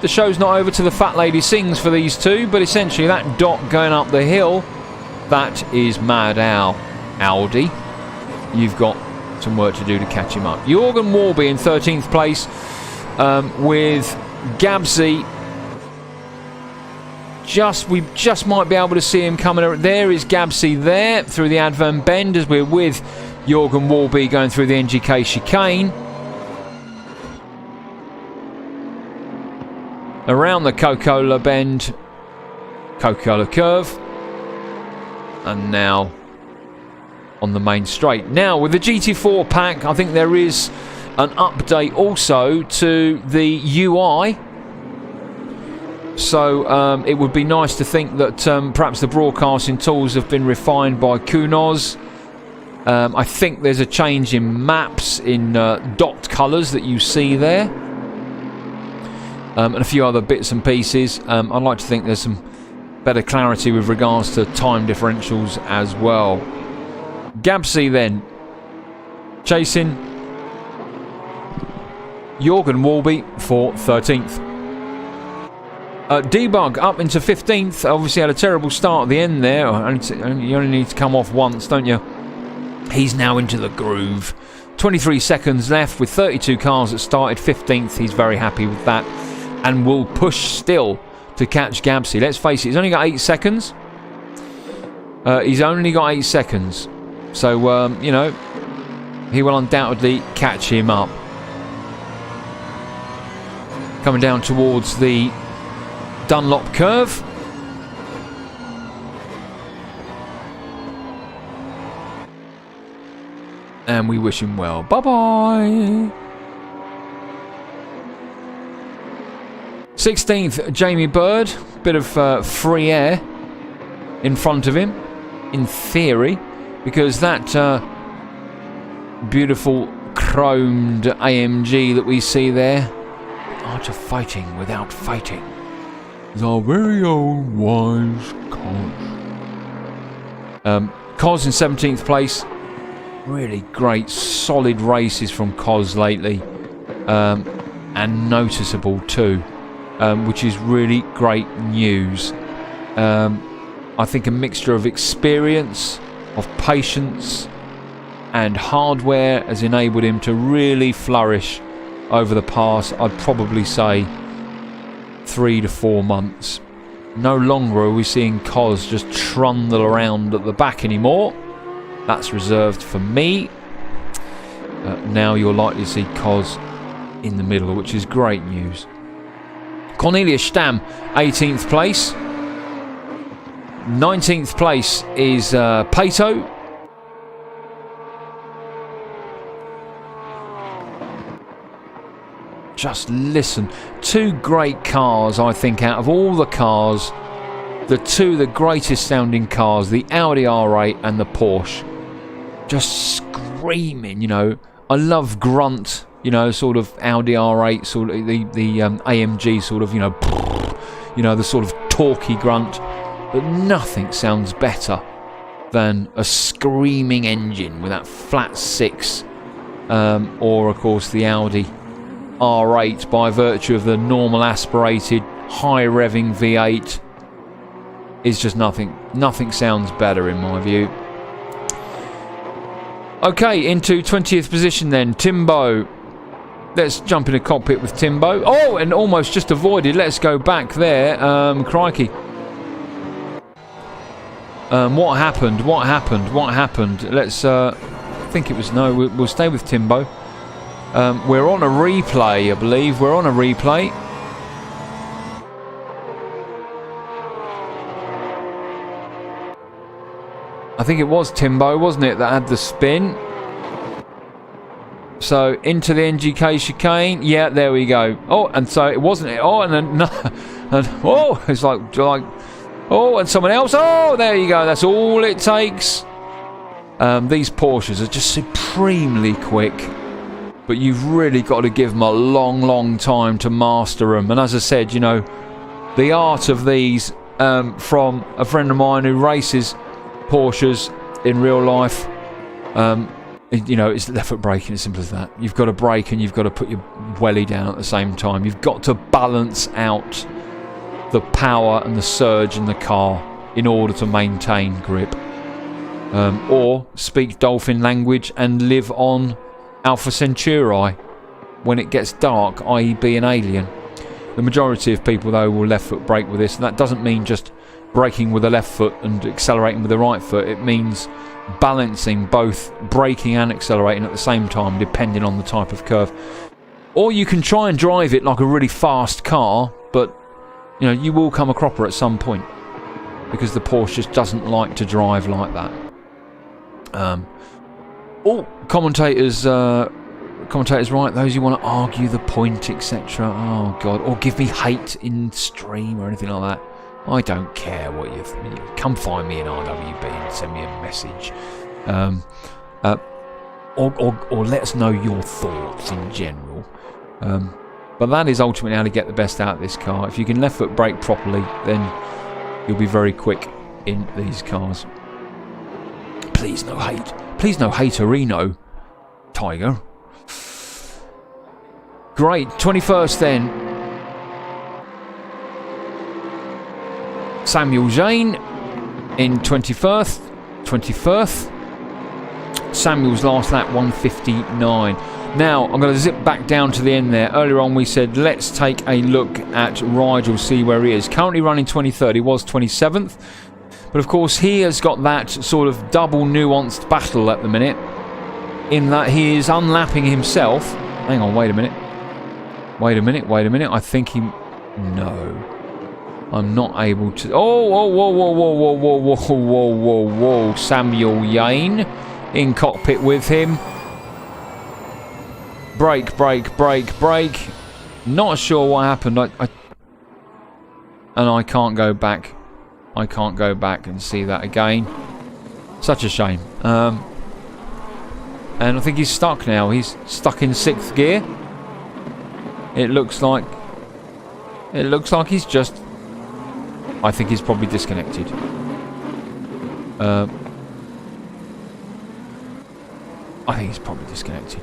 the show's not over till the fat lady sings for these two, but essentially that dot going up the hill, that is Mad Al. Audi, you've got some work to do to catch him up. Jorgen Warby in 13th place with Gabsy. We just might be able to see him coming. There is Gabsy there through the Advent Bend as we're with Jorgen Warby going through the NGK chicane. Around the Coca-Cola Bend, Coca-Cola Curve, and now on the main straight. Now with the GT4 pack, I think there is an update also to the UI. So it would be nice to think that perhaps the broadcasting tools have been refined by Kunos. I think there's a change in maps, in dot colours that you see there. And a few other bits and pieces. I'd like to think there's some better clarity with regards to time differentials as well. Gabsy then chasing Jorgen Warby for 13th. Debug up into 15th. Obviously had a terrible start at the end there. You only need to come off once, don't you? He's now into the groove. 23 seconds left with 32 cars that started 15th. He's very happy with that and will push still to catch Gabsy. Let's face it, he's only got 8 seconds. He's only got 8 seconds. So, he will undoubtedly catch him up. Coming down towards the Dunlop curve. And we wish him well. Bye-bye. 16th, Jamie Bird. Bit of free air in front of him, in theory, because that beautiful chromed AMG that we see there, the art of fighting without fighting. is our very own wise Cos. Cos in 17th place. Really great, solid races from Cos lately. And noticeable too. Which is really great news. I think a mixture of experience, of patience, and hardware has enabled him to really flourish over the past, I'd probably say, 3 to 4 months. No longer are we seeing Cos just trundle around at the back anymore. That's reserved for me. Now you're likely to see Cos in the middle, which is great news. Cornelius Stamm, 18th place. 19th place is Pato. Just listen. 2 great cars, I think, out of all the cars. The greatest sounding cars, the Audi R8 and the Porsche. Just screaming, you know. I love grunt, you know, sort of Audi R8, sort of the AMG sort of, you know, the sort of torquey grunt. But nothing sounds better than a screaming engine with that flat 6. Or, of course, the Audi R8 by virtue of the normal aspirated high revving V8 is just nothing sounds better in my view. Okay, into 20th position then, Timbo. Let's jump in a cockpit with Timbo. Oh, and almost just avoided. Let's go back there. Crikey. What happened? Let's I think it was no, we'll stay with Timbo. We're on a replay, I believe. We're on a replay. I think it was Timbo, wasn't it, that had the spin? So, into the NGK chicane. Yeah, there we go. Oh, and so it wasn't it. Oh, and then, no. And, oh, it's like, oh, and someone else. Oh, there you go. That's all it takes. These Porsches are just supremely quick. But you've really got to give them a long time to master them. And as I said, you know, the art of these, from a friend of mine who races Porsches in real life, you know, it's left foot braking, as simple as that. You've got to brake and you've got to put your welly down at the same time. You've got to balance out the power and the surge in the car in order to maintain grip. Or speak dolphin language and live on Alpha Centauri when it gets dark, i.e. be an alien. The majority of people though will left foot brake with this, and that doesn't mean just braking with the left foot and accelerating with the right foot. It means balancing both braking and accelerating at the same time depending on the type of curve. Or you can try and drive it like a really fast car, but you know, you will come a cropper at some point because the Porsche just doesn't like to drive like that. Oh, commentators right, those who want to argue the point, etc. Oh god, or give me hate in stream or anything like that. I don't care what you come find me in RWB and send me a message. Or let us know your thoughts in general. But that is ultimately how to get the best out of this car. If you can left foot brake properly, then you'll be very quick in these cars. Please no hate. Please no haterino, Tiger. Great, 21st then. Samuel Jane in 21st. Samuel's last lap 1:59. Now I'm going to zip back down to the end there. Earlier on we said let's take a look at Rigel, see where he is. Currently running 23rd. He was 27th. But of course he has got that sort of double nuanced battle at the minute, in that he is unlapping himself. Hang on, wait a minute. I think he... No. I'm not able to... Whoa. Samuel Yane in cockpit with him. Brake. Not sure what happened. And I can't go back. I can't go back and see that again. Such a shame. And I think he's stuck now. He's stuck in 6th gear. It looks like he's just I think he's probably disconnected. I think he's probably disconnected.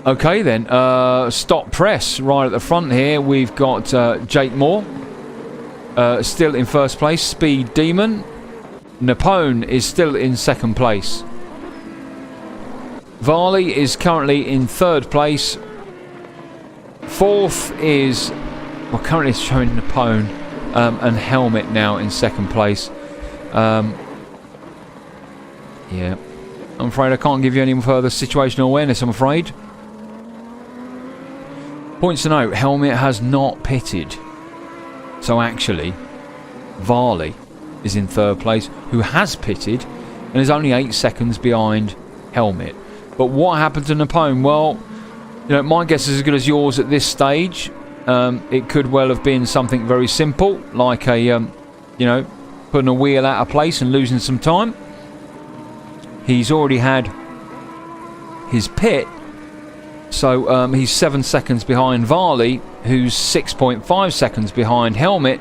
Okay then, stop press right at the front here. We've got Jake Moore still in first place. Speed Demon. Napone is still in second place. Varley is currently in third place. Fourth is, well, currently it's showing Napone and Helmet now in second place. Yeah, I'm afraid I can't give you any further situational awareness, I'm afraid. Points to note, Helmet has not pitted. So actually, Varley is in third place, who has pitted and is only 8 seconds behind Helmet. But what happened to Napone? Well, you know, my guess is as good as yours at this stage. It could well have been something very simple, like a, you know, putting a wheel out of place and losing some time. He's already had his pit, so he's 7 seconds behind Varley, who's 6.5 seconds behind Helmet,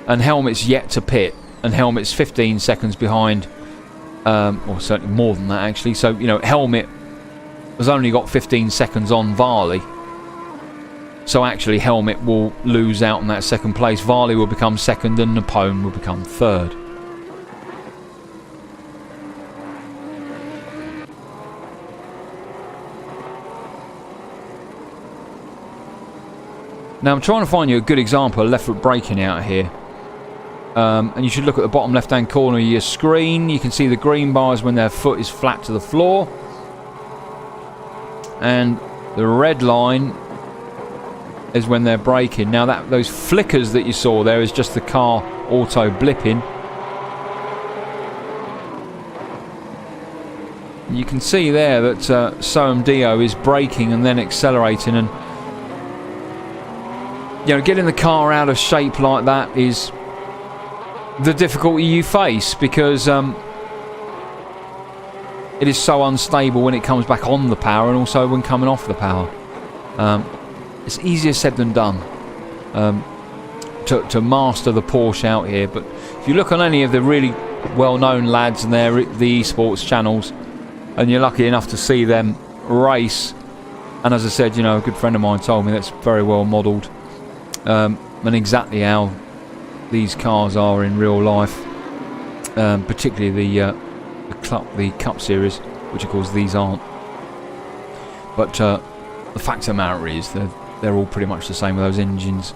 and Helmet's yet to pit, and Helmet's 15 seconds behind, or certainly more than that actually. So, you know, Helmet has only got 15 seconds on Varley. So actually Helmet will lose out on that second place. Varley will become second and Napone will become third. Now I'm trying to find you a good example of left foot braking out here. And you should look at the bottom left hand corner of your screen. You can see the green bars when their foot is flat to the floor. And the red line is when they're braking. Now those flickers that you saw there is just the car auto blipping. You can see there that Soam Dio is braking and then accelerating, and you know, getting the car out of shape like that is the difficulty you face, because it is so unstable when it comes back on the power and also when coming off the power. It's easier said than done to master the Porsche out here. But if you look on any of the really well-known lads and the esports channels, and you're lucky enough to see them race, and as I said, you know, a good friend of mine told me that's very well modelled, and exactly how these cars are in real life, particularly the Cup Series, which of course these aren't. But the fact of the matter is they're all pretty much the same with those engines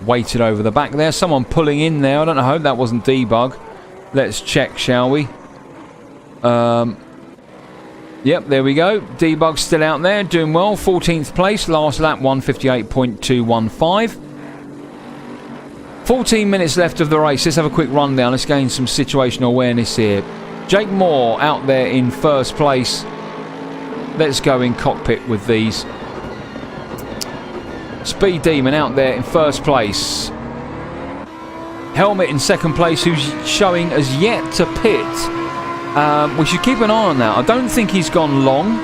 weighted over the back there. Someone pulling in there. I don't know, I hope that wasn't debug. Let's check, shall we? Yep, there we go. Debug's still out there, doing well. 14th place, last lap 158.215. 14 minutes left of the race. Let's have a quick rundown. Let's gain some situational awareness here. Jake Moore out there in first place. Let's go in cockpit with these. Speed Demon out there in first place. Helmet in second place, who's showing as yet to pit. We should keep an eye on that. I don't think he's gone long.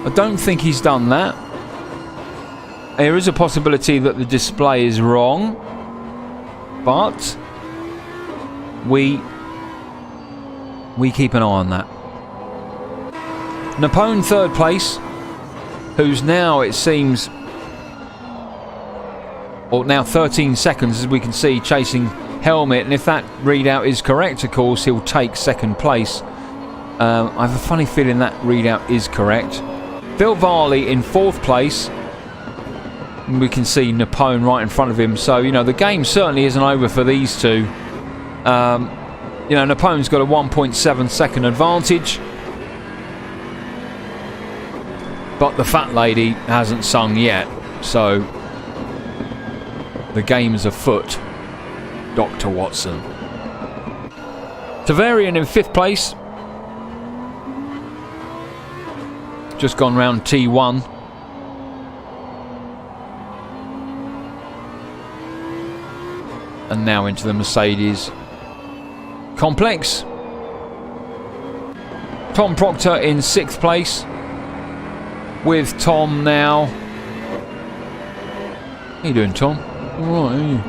I don't think he's done that. There is a possibility that the display is wrong, but we keep an eye on that. Napone third place, who's now, it seems, or now 13 seconds, as we can see, chasing Helmet, and if that readout is correct, of course, he'll take second place. I have a funny feeling that readout is correct. Phil Varley in fourth place. And we can see Napone right in front of him. So, you know, the game certainly isn't over for these two. You know, Napone's got a 1.7 second advantage. But the fat lady hasn't sung yet. So, the game is afoot. Dr. Watson. Tavarian in fifth place. Just gone round T1. And now into the Mercedes complex. Tom Proctor in sixth place. With Tom now. How you doing, Tom? Right.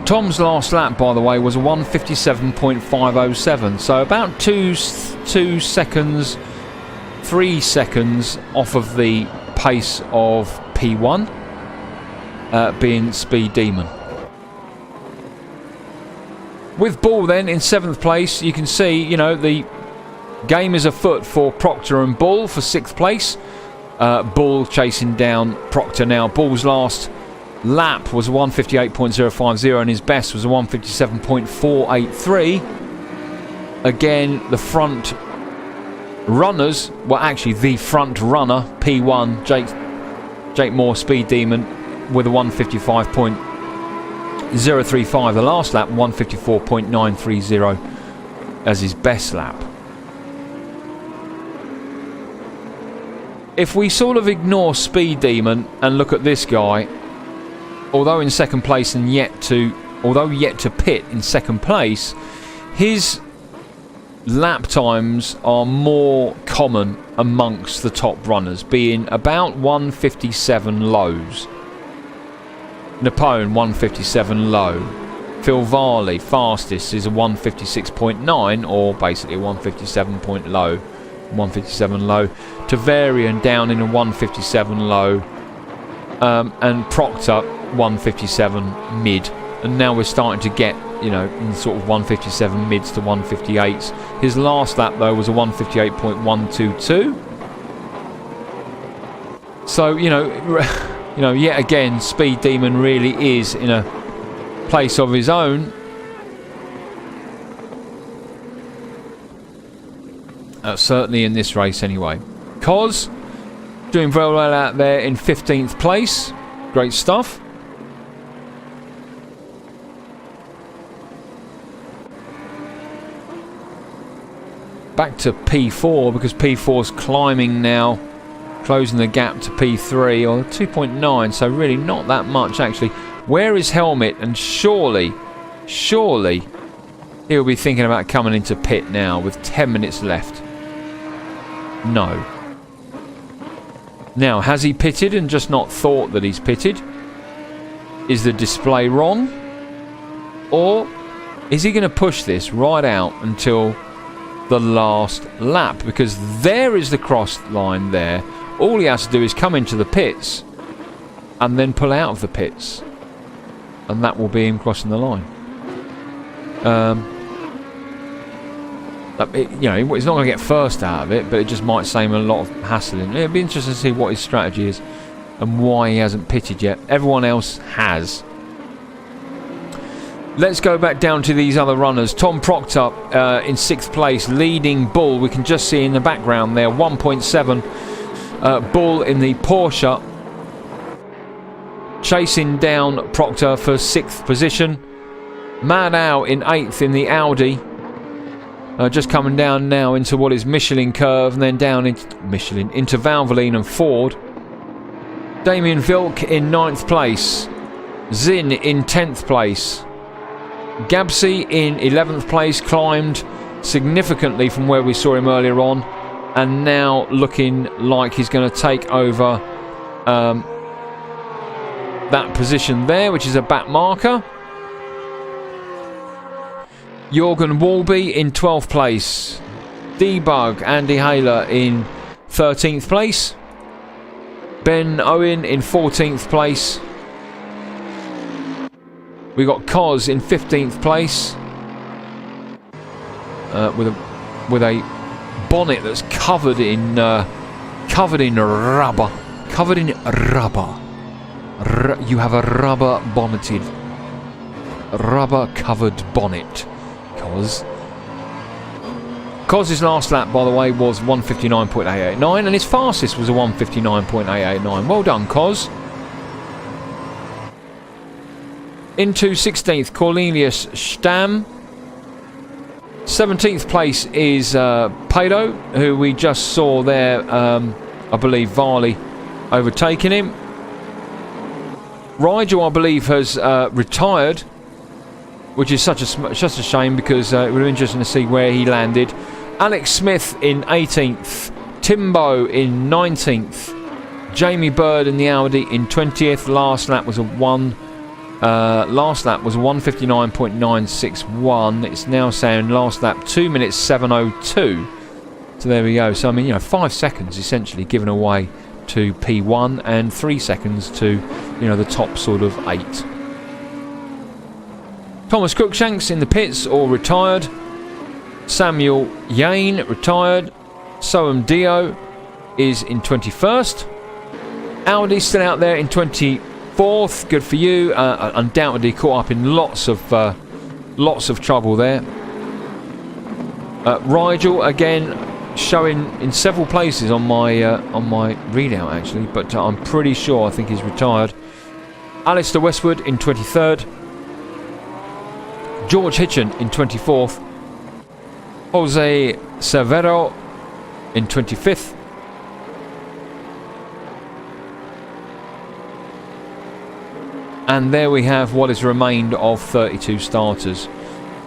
Tom's last lap, by the way, was a 1:57.507, so about 2 seconds, 3 seconds off of the pace of P1, being Speed Demon. With Bull then in 7th place, you can see, you know, the game is afoot for Proctor and Bull for 6th place. Bull chasing down Proctor now. Bull's last lap was a 1:58.050 and his best was a 1:57.483. Again, the front runners, well actually the front runner, P1, Jake Moore, Speed Demon, with a 1:55.035. The last lap, 1:54.930 as his best lap. If we sort of ignore Speed Demon and look at this guy, although in 2nd place and yet to pit in 2nd place, his lap times are more common amongst the top runners, being about 1:57 lows. Napone 1:57 low. Phil Varley fastest is a 1:56.9, or basically a 1:57 low. 1:57 low. Tavarian down in a 1:57 low, and Proctor 1:57 mid, and now we're starting to get, you know, in sort of 1:57 mids to 1:58s. His last lap though was a 1:58.122. So you know, yet again, Speed Demon really is in a place of his own. Certainly in this race anyway. Cos doing very well out there in 15th place. Great stuff. Back to P4 because P4's climbing now, closing the gap to P3, or 2.9, so really not that much actually. Where is Helmet? And surely he'll be thinking about coming into pit now with 10 minutes left. No. Now, has he pitted and just not thought that he's pitted? Is the display wrong? Or is he going to push this right out until the last lap? Because there is the cross line there. All he has to do is come into the pits and then pull out of the pits. And that will be him crossing the line. You know, he's not going to get first out of it, but it just might save him a lot of hassling. It'd be interesting to see what his strategy is and why he hasn't pitted yet. Everyone else has. Let's go back down to these other runners. Tom Proctor in 6th place, leading Bull. We can just see in the background there, 1.7. Bull in the Porsche, chasing down Proctor for 6th position. Maddow in 8th in the Audi. Just coming down now into what is Michelin curve, and then down into Valvoline and Ford. Damien Vilk in 9th place. Zinn in 10th place. Gabsy in 11th place, climbed significantly from where we saw him earlier on, and now looking like he's going to take over that position there, which is a back marker. Jorgen Walby in 12th place. Debug Andy Haler in 13th place. Ben Owen in 14th place. We got Cos in 15th place, with a bonnet that's covered in rubber. You have a rubber covered bonnet. Cos's last lap, by the way, was 1:59.889, and his fastest was a 1:59.889. Well done, Cos. Into 16th, Cornelius Stamm. 17th place is Pado, who we just saw there. I believe Varley overtaking him. Rigel, I believe, has retired, which is such a shame, because it would have been interesting to see where he landed. Alex Smith in 18th, Timbo in 19th, Jamie Bird in the Audi in 20th. Last lap was a 159.961. It's now saying last lap 2 minutes 7:02. So there we go. So I mean, you know, 5 seconds essentially given away to P1 and 3 seconds to, you know, the top sort of 8. Thomas Cruikshanks in the pits or retired. Samuel Yane retired. Soam Dio is in 21st. Audi still out there in 24th. Good for you. Undoubtedly caught up in lots of trouble there. Rigel again showing in several places on my readout actually, but I'm pretty sure I think he's retired. Alistair Westwood in 23rd. George Hitchen in 24th. Jose Severo in 25th. And there we have what is remained of 32 starters.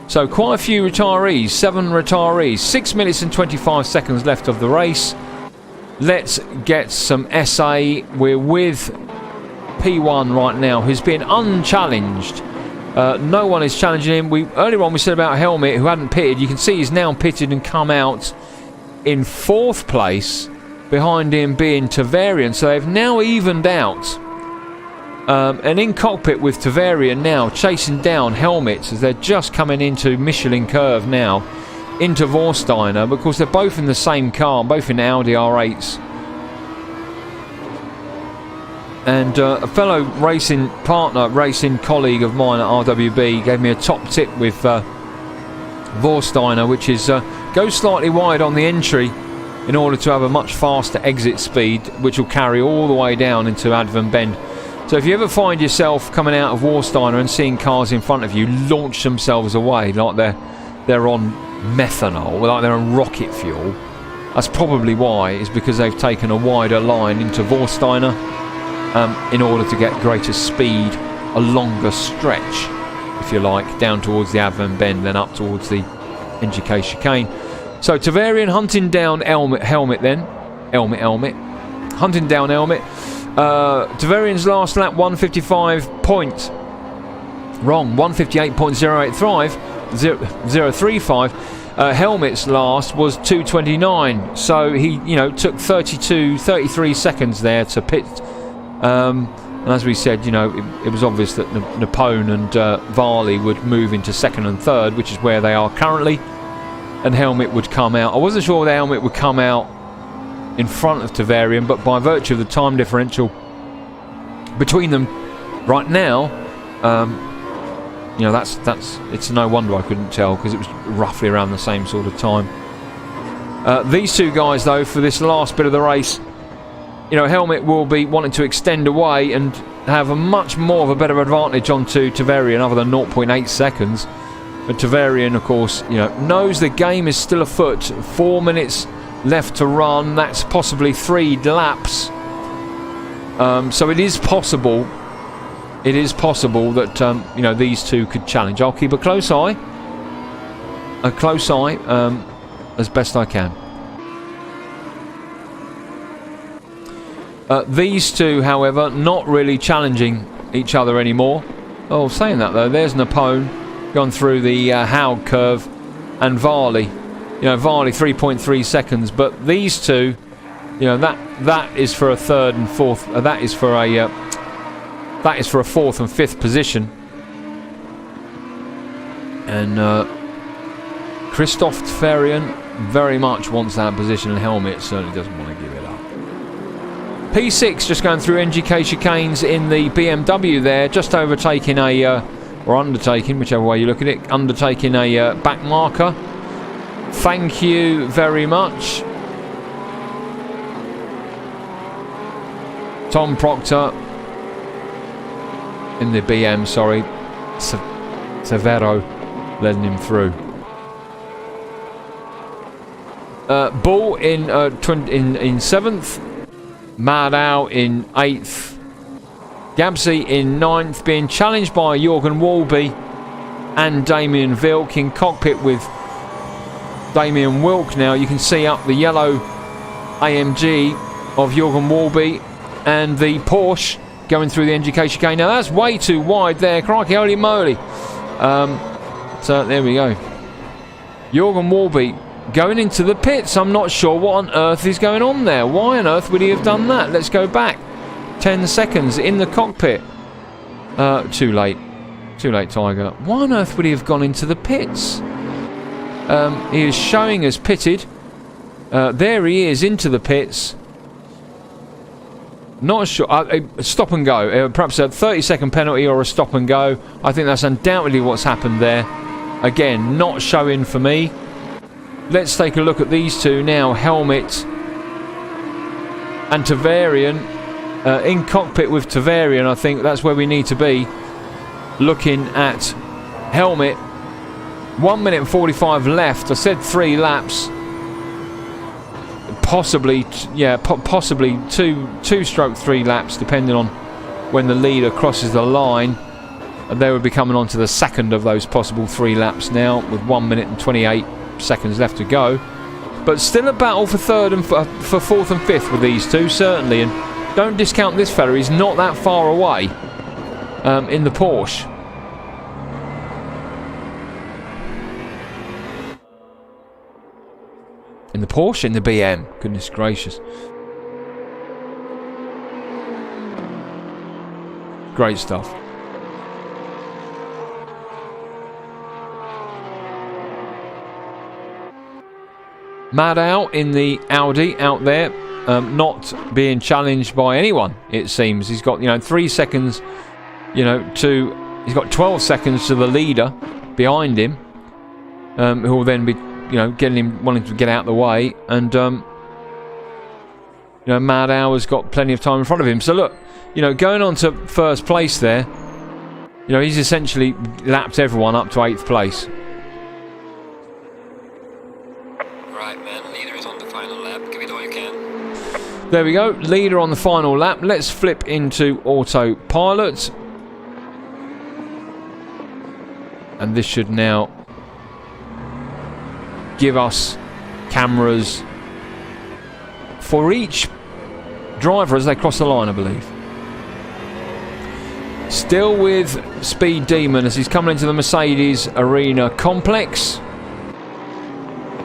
So quite a few retirees, 7 retirees, 6 minutes and 25 seconds left of the race. Let's get some SA. We're with P1 right now, who's been unchallenged. No one is challenging him. Earlier on we said about Helmet, who hadn't pitted. You can see he's now pitted and come out in 4th place, behind him being Tavarian. So they've now evened out. And in cockpit with Tavarian now chasing down Helmets as they're just coming into Michelin Curve now, into Vorsteiner, because they're both in the same car, both in Audi R8s. And a fellow racing partner, racing colleague of mine at RWB gave me a top tip with Vorsteiner, which is go slightly wide on the entry in order to have a much faster exit speed, which will carry all the way down into Advent Bend. So if you ever find yourself coming out of Vorsteiner and seeing cars in front of you launch themselves away like they're on methanol, like they're on rocket fuel, that's probably why. It's because they've taken a wider line into Vorsteiner in order to get greater speed, a longer stretch, if you like, down towards the Advent Bend, then up towards the NGK chicane. So Tavarian hunting down Helmet, hunting down Helmet. Tavarian's last lap 158.035. Helmet's last was 2:29, so he, you know, took 33 seconds there to pit. And as we said, you know, it was obvious that Napone and Varley would move into 2nd and 3rd, which is where they are currently, and Helmet would come out. I wasn't sure the Helmet would come out in front of Tavarian, but by virtue of the time differential between them right now, you know, that's it's no wonder I couldn't tell, because it was roughly around the same sort of time. These two guys though, for this last bit of the race, you know, Helmet will be wanting to extend away and have a much more of a better advantage onto Tavarian, other than 0.8 seconds. But Tavarian, of course, you know, knows the game is still afoot. 4 minutes left to run. That's possibly 3 laps. So it is possible. It is possible that you know, these two could challenge. I'll keep a close eye. As best I can. These two, however, not really challenging each other anymore. Oh, saying that though, there's Napone gone through the Haug curve, and Varley. You know, Varley 3.3 seconds, but these two, you know, that is for a 3rd and 4th. That is for a 4th and 5th position. And Christoph Tavarian very much wants that position, and Helmet certainly doesn't want to give it up. P6 just going through NGK chicanes in the BMW there, just overtaking or undertaking, whichever way you look at it, undertaking a back marker. Thank you very much. Tom Proctor in the BM, sorry. Severo letting him through. Bull in 7th. Maddow in 8th. Gabsy in 9th, being challenged by Jorgen Walby and Damien Wilk in cockpit with Damien Wilk now. You can see up the yellow AMG of Jorgen Walby and the Porsche going through the NGK chicane. Now that's way too wide there. Crikey, holy moly. So there we go. Jorgen Warby going into the pits. I'm not sure what on earth is going on there. Why on earth would he have done that? Let's go back. 10 seconds in the cockpit. Too late. Too late, Tiger. Why on earth would he have gone into the pits? He is showing us pitted. There he is into the pits. Not sure. Stop and go. Perhaps a 30-second penalty or a stop and go. I think that's undoubtedly what's happened there. Again, not showing for me. Let's take a look at these two now. Helmet and Tavarian. In cockpit with Tavarian, I think that's where we need to be. Looking at Helmet. 1 minute and 45 left. I said 3 laps. Possibly, yeah, possibly 2-3 laps, depending on when the leader crosses the line. And they would be coming on to the second of those possible 3 laps now, with 1 minute and 28 seconds left to go. But still a battle for third and for fourth and fifth with these two, certainly. And don't discount this fella; he's not that far away in the Porsche. In the Porsche, in the BM. Goodness gracious. Great stuff. Maddow in the Audi out there, not being challenged by anyone, it seems. He's got, 3 seconds, he's got 12 seconds to the leader behind him, who will then be, getting him, wanting to get out of the way. And, Maddow has got plenty of time in front of him. So look, going on to first place there, he's essentially lapped everyone up to 8th place. Right, man. Leader is on the final lap. Give it all you can. There we go. Leader on the final lap. Let's flip into autopilot. And this should now give us cameras for each driver as they cross the line, I believe. Still with Speed Demon as he's coming into the Mercedes Arena complex.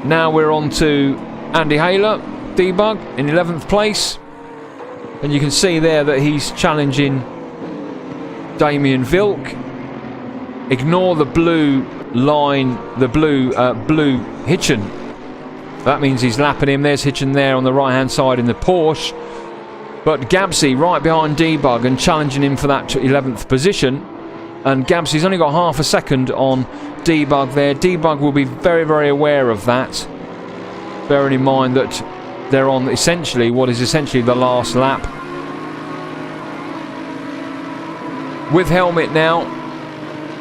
Now we're on to Andy Haler, Debug, in 11th place. And you can see there that he's challenging Damien Vilk. Ignore the blue line, the blue Hitchen. That means he's lapping him. There's Hitchen there on the right-hand side in the Porsche. But Gabsy right behind Debug and challenging him for that 11th position. And Gabsy's only got half a second on Debug there. Debug will be very, very aware of that. Bearing in mind that they're on essentially what is essentially the last lap. With Helmet now.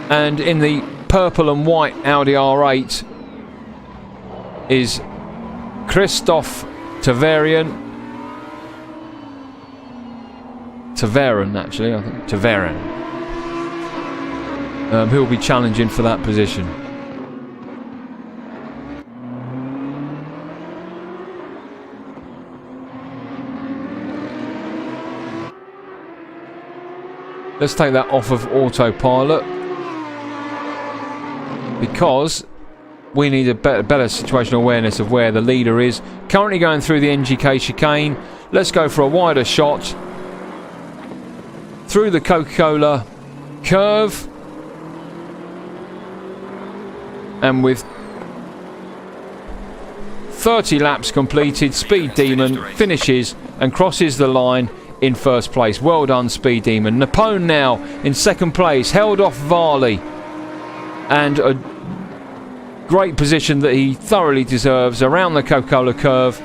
And in the purple and white Audi R8 is Christoph Tavarian. Tavarin, actually, I think. Tavarin. Who will be challenging for that position. Let's take that off of autopilot, because we need a better situational awareness of where the leader is. Currently going through the NGK chicane. Let's go for a wider shot through the Coca-Cola curve. And with 30 laps completed, Speed Demon finishes and crosses the line in first place. Well done, Speed Demon. Napone now in second place, held off Varley. And a great position that he thoroughly deserves around the Coca-Cola curve,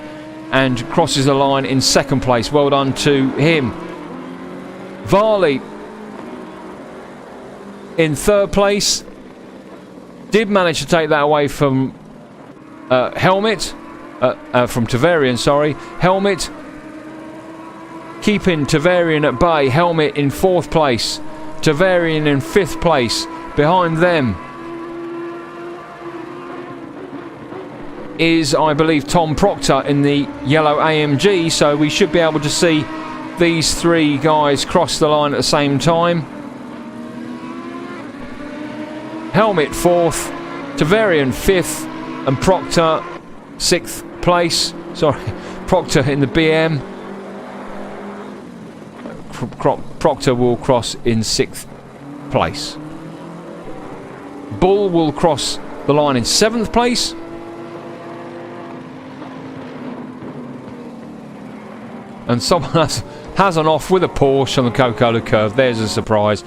and crosses the line in second place. Well done to him. Varley in third place. Did manage to take that away from Helmet. From Tavarian, sorry. Helmet keeping Tavarian at bay. Helmet in fourth place. Tavarian in fifth place. Behind them is, I believe, Tom Proctor in the yellow AMG. So we should be able to see these three guys cross the line at the same time. Helmet 4th, Tavarian 5th, and Proctor 6th place. Sorry, Proctor in the BM. Proctor will cross in 6th place. Bull will cross the line in 7th place. And someone has an off with a Porsche on the Coca-Cola curve. There's a surprise.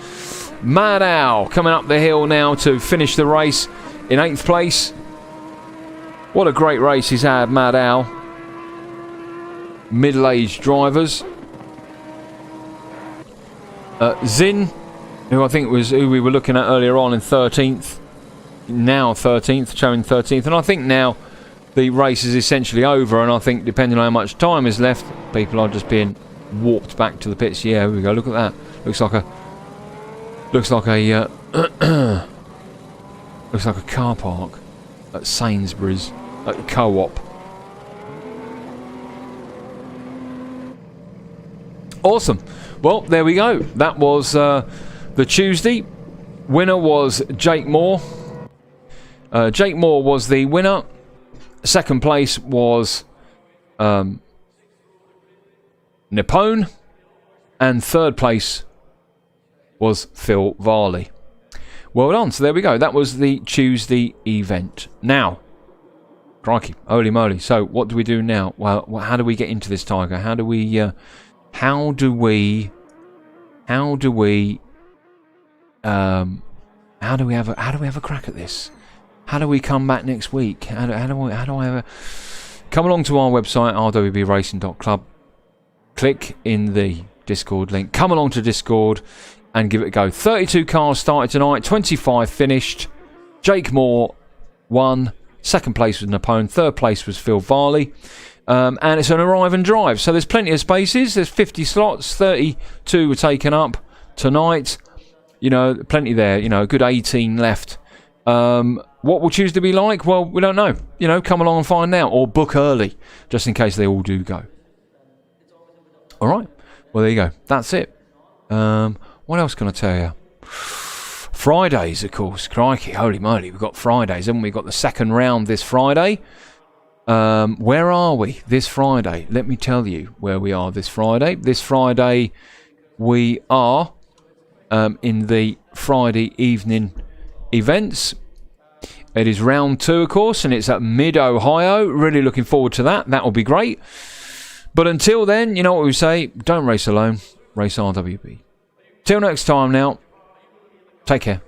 Mad Owl coming up the hill now to finish the race in 8th place. What a great race he's had, Mad Owl. Middle-aged drivers. Zin, who I think was who we were looking at earlier on in 13th. Now 13th, showing 13th. And I think now the race is essentially over, and I think depending on how much time is left, people are just being warped back to the pits. Yeah, here we go. Look at that. Looks like a looks like a car park at Sainsbury's, at Co-op. Awesome. Well, there we go. That was the Tuesday. Winner was Jake Moore. Jake Moore was the winner. Second place was Nippone, and third place was Phil Varley. Well done. So there we go. That was the Tuesday event. Now, crikey, holy moly. So what do we do now? Well, how do we get into this, Tiger? How do we have a crack at this? How do we come back next week? How do I have a... Come along to our website, rwbracing.club. Click in the Discord link. Come along to Discord and give it a go. 32 cars started tonight. 25 finished. Jake Moore won. Second place was Napoleon. Third place was Phil Varley. And it's an arrive and drive. So there's plenty of spaces. There's 50 slots. 32 were taken up tonight. You know, plenty there. You know, a good 18 left. What will Tuesday be like? Well, we don't know. You know, come along and find out, or book early, just in case they all do go. All right. Well, there you go. That's it. What else can I tell you? Fridays, of course. Crikey, holy moly, we've got Fridays, haven't we? Got the second round this Friday. Where are we this Friday? Let me tell you where we are this Friday. This Friday, we are in the Friday evening events. It is round 2, of course, and it's at Mid-Ohio. Really looking forward to that. That will be great. But until then, you know what we say. Don't race alone. Race RWB. Till next time now. Take care.